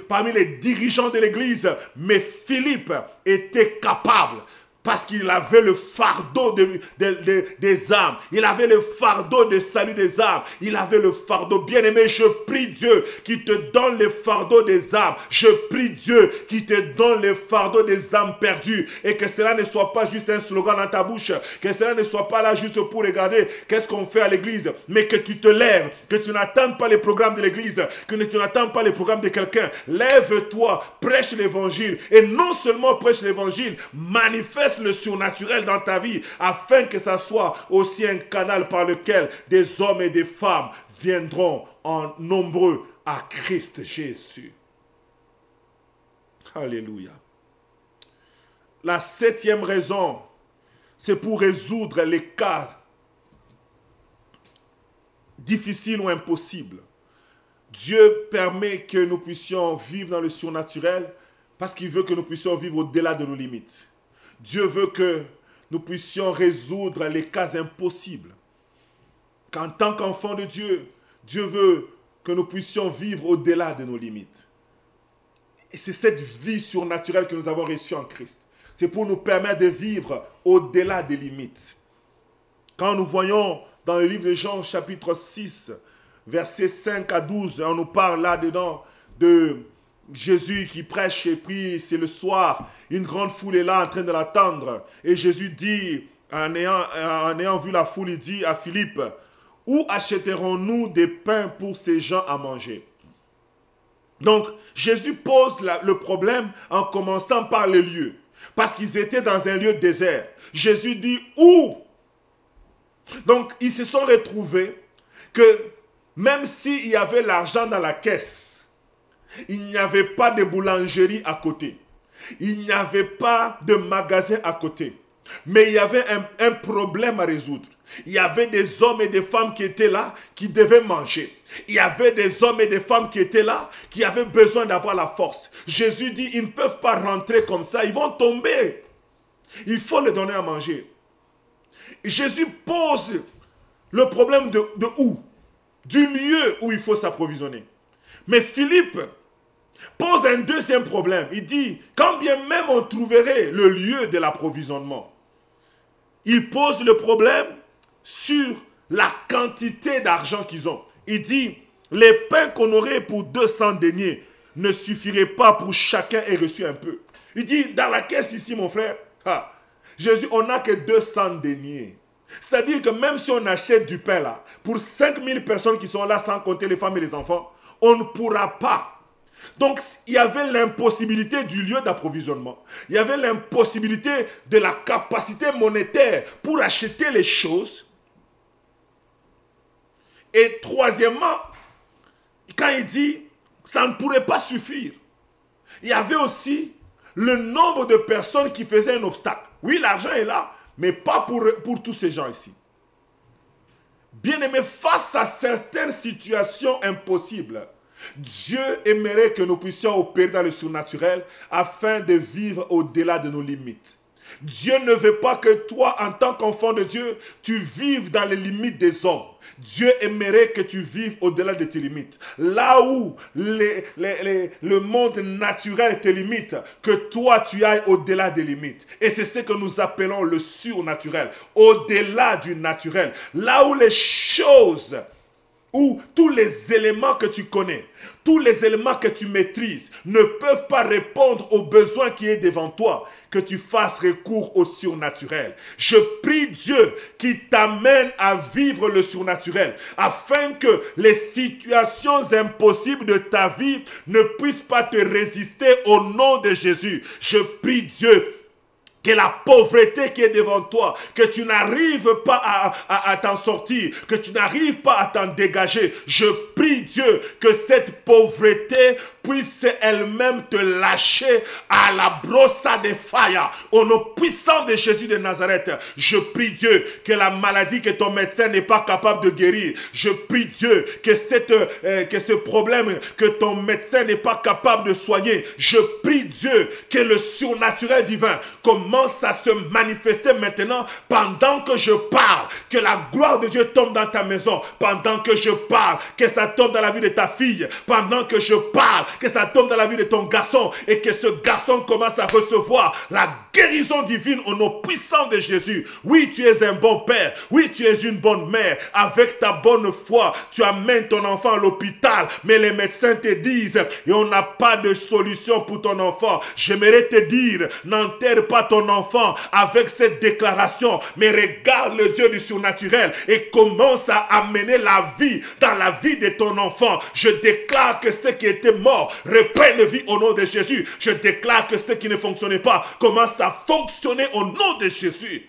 parmi les dirigeants de l'église, mais Philippe était capable. Parce qu'il avait le fardeau des âmes. Il avait le fardeau de salut des âmes. Il avait le fardeau. Bien-aimé, je prie Dieu qui te donne le fardeau des âmes. Je prie Dieu qui te donne le fardeau des âmes perdues. Et que cela ne soit pas juste un slogan dans ta bouche. Que cela ne soit pas là juste pour regarder qu'est-ce qu'on fait à l'église. Mais que tu te lèves. Que tu n'attendes pas les programmes de l'église. Que tu n'attendes pas les programmes de quelqu'un. Lève-toi. Prêche l'évangile. Et non seulement prêche l'évangile. Manifeste le surnaturel dans ta vie, afin que ça soit aussi un canal par lequel des hommes et des femmes viendront en nombreux à Christ Jésus. Alléluia. La 7e raison, c'est pour résoudre les cas difficiles ou impossibles. Dieu permet que nous puissions vivre dans le surnaturel parce qu'il veut que nous puissions vivre au-delà de nos limites. Dieu veut que nous puissions résoudre les cas impossibles. Qu'en tant qu'enfants de Dieu, Dieu veut que nous puissions vivre au-delà de nos limites. Et c'est cette vie surnaturelle que nous avons reçue en Christ. C'est pour nous permettre de vivre au-delà des limites. Quand nous voyons dans le livre de Jean, chapitre 6, versets 5 à 12, on nous parle là-dedans de Jésus qui prêche, et puis c'est le soir, une grande foule est là en train de l'attendre. Et Jésus dit, en ayant vu la foule, il dit à Philippe, « Où achèterons-nous des pains pour ces gens à manger ?» Donc, Jésus pose le problème en commençant par les lieux. Parce qu'ils étaient dans un lieu désert. Jésus dit, « Où ?» Donc, ils se sont retrouvés que même s'il y avait l'argent dans la caisse, il n'y avait pas de boulangerie à côté. Il n'y avait pas de magasin à côté. Mais il y avait un problème à résoudre. Il y avait des hommes et des femmes qui étaient là, qui devaient manger. Il y avait des hommes et des femmes qui étaient là, qui avaient besoin d'avoir la force. Jésus dit, ils ne peuvent pas rentrer comme ça, ils vont tomber. Il faut les donner à manger. Jésus pose le problème de où? Du lieu où il faut s'approvisionner. Mais Philippe pose un deuxième problème. Il dit, quand bien même on trouverait le lieu de l'approvisionnement, il pose le problème sur la quantité d'argent qu'ils ont. Il dit, les pains qu'on aurait pour 200 deniers ne suffiraient pas pour chacun ait reçu un peu. Il dit, dans la caisse ici, mon frère, Jésus, on n'a que 200 deniers. C'est-à-dire que même si on achète du pain là, pour 5000 personnes qui sont là, sans compter les femmes et les enfants, on ne pourra pas. Donc, il y avait l'impossibilité du lieu d'approvisionnement. Il y avait l'impossibilité de la capacité monétaire pour acheter les choses. Et troisièmement, quand il dit, ça ne pourrait pas suffire. Il y avait aussi le nombre de personnes qui faisaient un obstacle. Oui, l'argent est là, mais pas pour tous ces gens ici. Bien-aimés, face à certaines situations impossibles, Dieu aimerait que nous puissions opérer dans le surnaturel afin de vivre au-delà de nos limites. Dieu ne veut pas que toi, en tant qu'enfant de Dieu, tu vives dans les limites des hommes. Dieu aimerait que tu vives au-delà de tes limites. Là où le monde naturel te limite, que toi tu ailles au-delà des limites. Et c'est ce que nous appelons le surnaturel, au-delà du naturel. Là où les choses, où tous les éléments que tu connais, tous les éléments que tu maîtrises ne peuvent pas répondre aux besoins qui est devant toi, que tu fasses recours au surnaturel. Je prie Dieu qui t'amène à vivre le surnaturel, afin que les situations impossibles de ta vie ne puissent pas te résister au nom de Jésus. Je prie Dieu que la pauvreté qui est devant toi, que tu n'arrives pas à t'en sortir, que tu n'arrives pas à t'en dégager. Je prie Dieu que cette pauvreté puisse elle-même te lâcher à la brossa de fire. Au nom puissant de Jésus de Nazareth, je prie Dieu que la maladie que ton médecin n'est pas capable de guérir, je prie Dieu que ce problème que ton médecin n'est pas capable de soigner, je prie Dieu que le surnaturel divin commence à se manifester maintenant pendant que je parle, que la gloire de Dieu tombe dans ta maison, pendant que je parle, que ça tombe dans la vie de ta fille, pendant que je parle, que ça tombe dans la vie de ton garçon, et que ce garçon commence à recevoir la guérison divine au nom puissant de Jésus. Oui, tu es un bon père, oui, tu es une bonne mère, avec ta bonne foi, tu amènes ton enfant à l'hôpital, mais les médecins te disent, et on n'a pas de solution pour ton enfant. J'aimerais te dire, n'enterre pas ton enfant avec cette déclaration, mais regarde le Dieu du surnaturel et commence à amener la vie dans la vie de ton enfant. Je déclare que ceux qui étaient morts reprennent vie au nom de Jésus. Je déclare que ceux qui ne fonctionnaient pas commencent à fonctionner au nom de Jésus.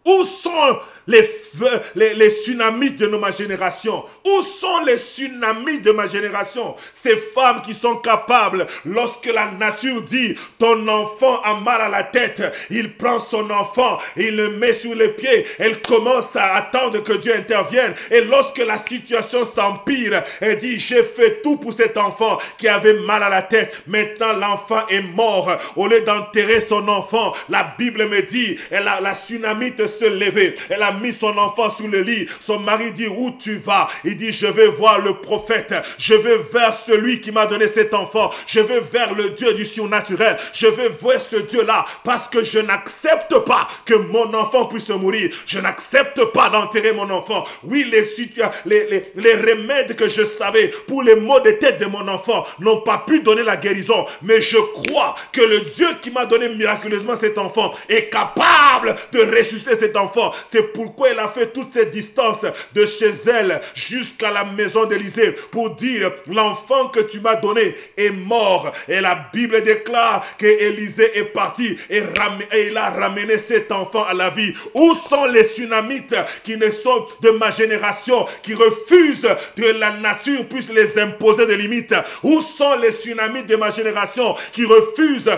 Où sont les tsunamis de ma génération? Où sont les tsunamis de ma génération? Ces femmes qui sont capables, lorsque la nature dit ton enfant a mal à la tête, il prend son enfant, il le met sur les pieds, elle commence à attendre que Dieu intervienne. Et lorsque la situation s'empire, elle dit j'ai fait tout pour cet enfant qui avait mal à la tête. Maintenant l'enfant est mort. Au lieu d'enterrer son enfant, la Bible me dit, la tsunamite se lever. Elle a mis son enfant sous le lit. Son mari dit, où tu vas? Il dit, je vais voir le prophète. Je vais vers celui qui m'a donné cet enfant. Je vais vers le Dieu du surnaturel. Je vais voir ce Dieu-là parce que je n'accepte pas que mon enfant puisse mourir. Je n'accepte pas d'enterrer mon enfant. Oui, les remèdes que je savais pour les maux de tête de mon enfant n'ont pas pu donner la guérison. Mais je crois que le Dieu qui m'a donné miraculeusement cet enfant est capable de ressusciter cet enfant. C'est pourquoi il a fait toutes ces distances de chez elle jusqu'à la maison d'Élisée pour dire, l'enfant que tu m'as donné est mort. Et la Bible déclare qu'Élisée est parti et il a ramené cet enfant à la vie. Où sont les Sunamites qui ne sont de ma génération, qui refusent que la nature puisse les imposer des limites? Où sont les Sunamites de ma génération qui refusent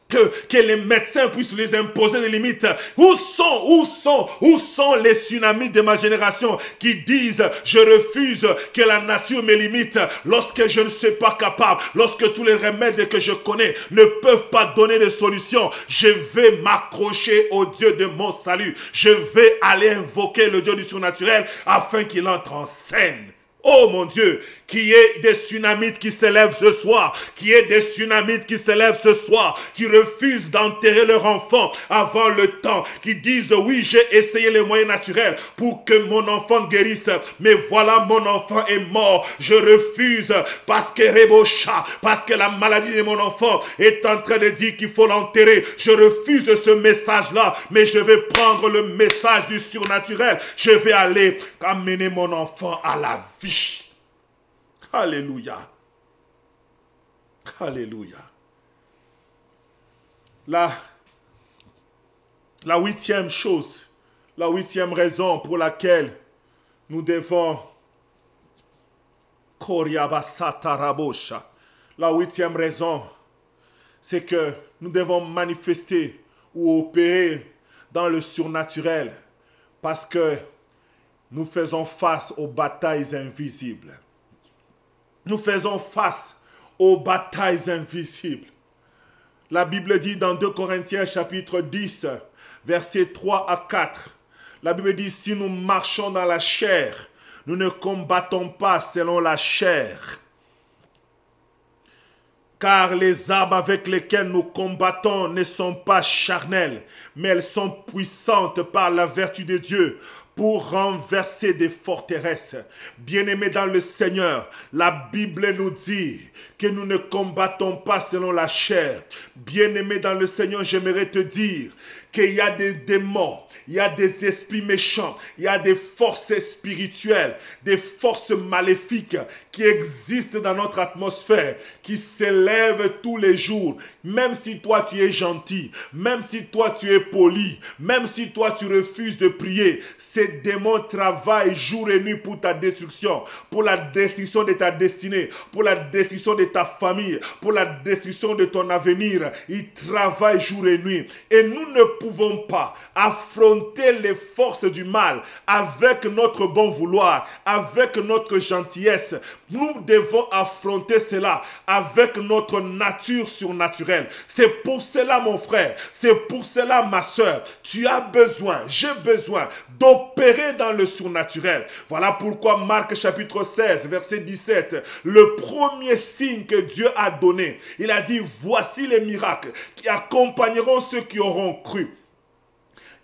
que les médecins puissent les imposer des limites? Où sont les Sunamites de ma génération qui disent, je refuse que la nature me limite lorsque je ne suis pas capable, lorsque tous les remèdes que je connais ne peuvent pas donner de solution? Je vais m'accrocher au Dieu de mon salut. Je vais aller invoquer le Dieu du surnaturel afin qu'il entre en scène. Oh mon Dieu, qu'il y ait des Sunamites qui s'élèvent ce soir, qu'il y ait des Sunamites qui s'élèvent ce soir, qui refusent d'enterrer leur enfant avant le temps, qui disent, oui, j'ai essayé les moyens naturels pour que mon enfant guérisse, mais voilà, mon enfant est mort. Je refuse parce que la maladie de mon enfant est en train de dire qu'il faut l'enterrer. Je refuse ce message-là, mais je vais prendre le message du surnaturel. Je vais aller amener mon enfant à la vie. Alléluia. Alléluia. La huitième chose, la huitième raison pour laquelle nous devons la huitième raison, c'est que nous devons manifester ou opérer dans le surnaturel parce que nous faisons face aux batailles invisibles. Nous faisons face aux batailles invisibles. La Bible dit dans 2 Corinthiens chapitre 10, versets 3 à 4, la Bible dit, si nous marchons dans la chair, nous ne combattons pas selon la chair. Car les armes avec lesquelles nous combattons ne sont pas charnelles, mais elles sont puissantes par la vertu de Dieu pour renverser des forteresses. Bien-aimés dans le Seigneur, la Bible nous dit que nous ne combattons pas selon la chair. Bien-aimés dans le Seigneur, j'aimerais te dire qu'il y a des démons, il y a des esprits méchants, il y a des forces spirituelles, des forces maléfiques qui existent dans notre atmosphère, qui s'élèvent tous les jours. Même si toi tu es gentil, même si toi tu es poli, même si toi tu refuses de prier, ces démons travaillent jour et nuit pour ta destruction, pour la destruction de ta destinée, pour la destruction de ta famille, pour la destruction de ton avenir. Ils travaillent jour et nuit. Et nous ne pouvons pas affronter les forces du mal avec notre bon vouloir, avec notre gentillesse. Nous devons affronter cela avec notre nature surnaturelle. C'est pour cela, mon frère, c'est pour cela, ma soeur, tu as besoin, j'ai besoin d'opérer dans le surnaturel. Voilà pourquoi Marc chapitre 16, verset 17, le premier signe que Dieu a donné, il a dit, voici les miracles qui accompagneront ceux qui auront cru.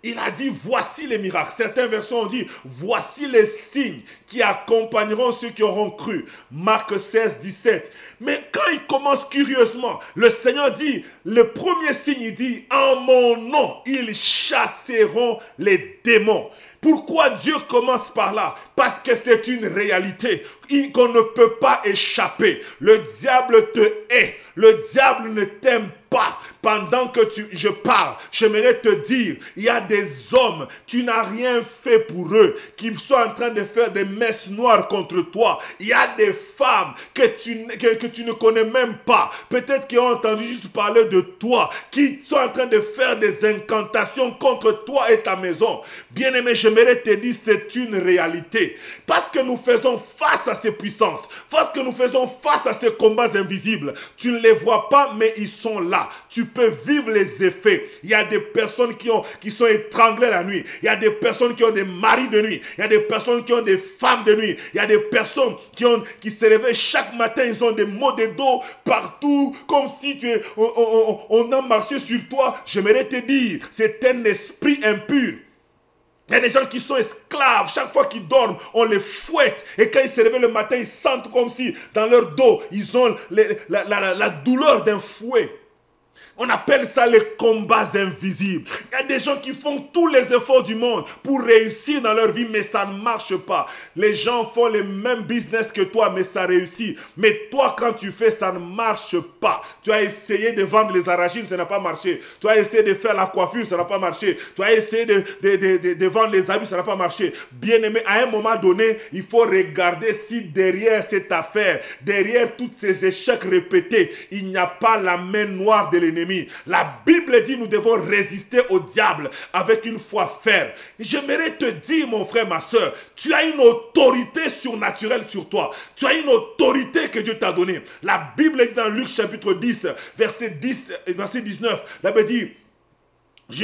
Il a dit, voici les miracles. Certaines versions ont dit, voici les signes qui accompagneront ceux qui auront cru. Marc 16, 17. Mais quand il commence curieusement, le Seigneur dit, le premier signe, il dit, en mon nom, ils chasseront les démons. Pourquoi Dieu commence par là? Parce que c'est une réalité qu'on ne peut pas échapper. Le diable te hait. Le diable ne t'aime pas. Pendant que je parle, j'aimerais te dire, il y a des hommes, tu n'as rien fait pour eux, qui sont en train de faire des messes noires contre toi. Il y a des femmes que tu ne connais même pas, peut-être qui ont entendu juste parler de toi, qui sont en train de faire des incantations contre toi et ta maison. Bien-aimé, j'aimerais te dire, c'est une réalité. Parce que nous faisons face à ces puissances, parce que nous faisons face à ces combats invisibles. Tu ne les vois pas, mais ils sont là. Tu peux vivre les effets. Il y a des personnes qui sont étranglées la nuit. Il y a des personnes qui ont des maris de nuit. Il y a des personnes qui ont des femmes de nuit. Il y a des personnes qui se réveillent chaque matin. Ils ont des maux de dos partout, comme si on a marché sur toi. J'aimerais te dire, c'est un esprit impur. Il y a des gens qui sont esclaves. Chaque fois qu'ils dorment, on les fouette. Et quand ils se réveillent le matin, ils sentent comme si dans leur dos, ils ont la douleur d'un fouet. On appelle ça les combats invisibles. Il y a des gens qui font tous les efforts du monde pour réussir dans leur vie, mais ça ne marche pas. Les gens font les mêmes business que toi, mais ça réussit. Mais toi, quand tu fais, ça ne marche pas. Tu as essayé de vendre les arachides, ça n'a pas marché. Tu as essayé de faire la coiffure, ça n'a pas marché. Tu as essayé de vendre les habits, ça n'a pas marché. Bien aimé, à un moment donné, il faut regarder si derrière cette affaire, derrière tous ces échecs répétés, il n'y a pas la main noire de l'ennemi. La Bible dit nous devons résister au diable avec une foi ferme. J'aimerais te dire, mon frère, ma soeur, tu as une autorité surnaturelle sur toi. Tu as une autorité que Dieu t'a donnée. La Bible dit dans Luc chapitre 10, verset 19, la Bible dit: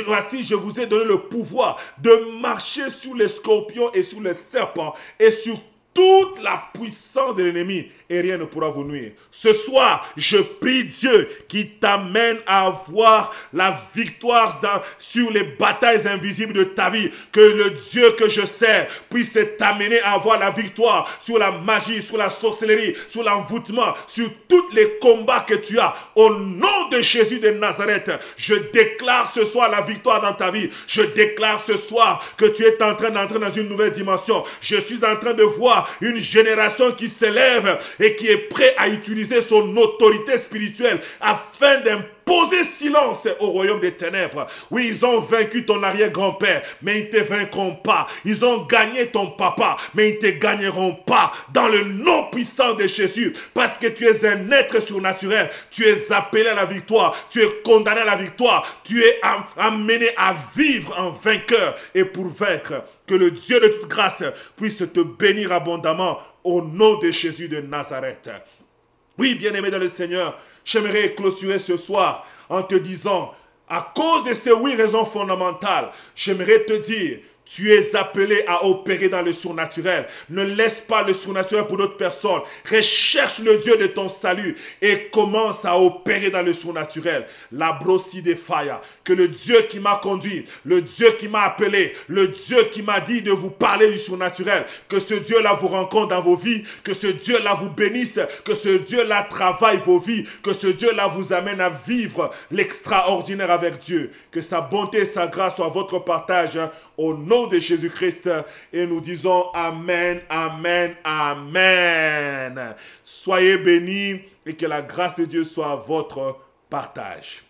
voici, je vous ai donné le pouvoir de marcher sur les scorpions et sur les serpents et sur toute la puissance de l'ennemi, et rien ne pourra vous nuire. Ce soir, je prie Dieu qui t'amène à avoir la victoire sur les batailles invisibles de ta vie. Que le Dieu que je sers puisse t'amener à avoir la victoire sur la magie, sur la sorcellerie, sur l'envoûtement, sur tous les combats que tu as. Au nom de Jésus de Nazareth, je déclare ce soir la victoire dans ta vie. Je déclare ce soir que tu es en train d'entrer dans une nouvelle dimension. Je suis en train de voir une génération qui s'élève et qui est prête à utiliser son autorité spirituelle afin d'imposer silence au royaume des ténèbres. Oui, ils ont vaincu ton arrière-grand-père, mais ils ne te vaincront pas. Ils ont gagné ton papa, mais ils ne te gagneront pas. Dans le nom puissant de Jésus, parce que tu es un être surnaturel, tu es appelé à la victoire, tu es condamné à la victoire, tu es amené à vivre en vainqueur et pour vaincre. Que le Dieu de toute grâce puisse te bénir abondamment au nom de Jésus de Nazareth. Oui, bien-aimé dans le Seigneur, j'aimerais clôturer ce soir en te disant, à cause de ces 8 raisons fondamentales, j'aimerais te dire, tu es appelé à opérer dans le surnaturel. Ne laisse pas le surnaturel pour d'autres personnes. Recherche le Dieu de ton salut et commence à opérer dans le surnaturel. La brossie des failles. Que le Dieu qui m'a conduit, le Dieu qui m'a appelé, le Dieu qui m'a dit de vous parler du surnaturel, que ce Dieu-là vous rencontre dans vos vies, que ce Dieu-là vous bénisse, que ce Dieu-là travaille vos vies, que ce Dieu-là vous amène à vivre l'extraordinaire avec Dieu. Que sa bonté et sa grâce soient votre partage au nom de Jésus-Christ, et nous disons Amen, Amen, Amen. Soyez bénis et que la grâce de Dieu soit votre partage.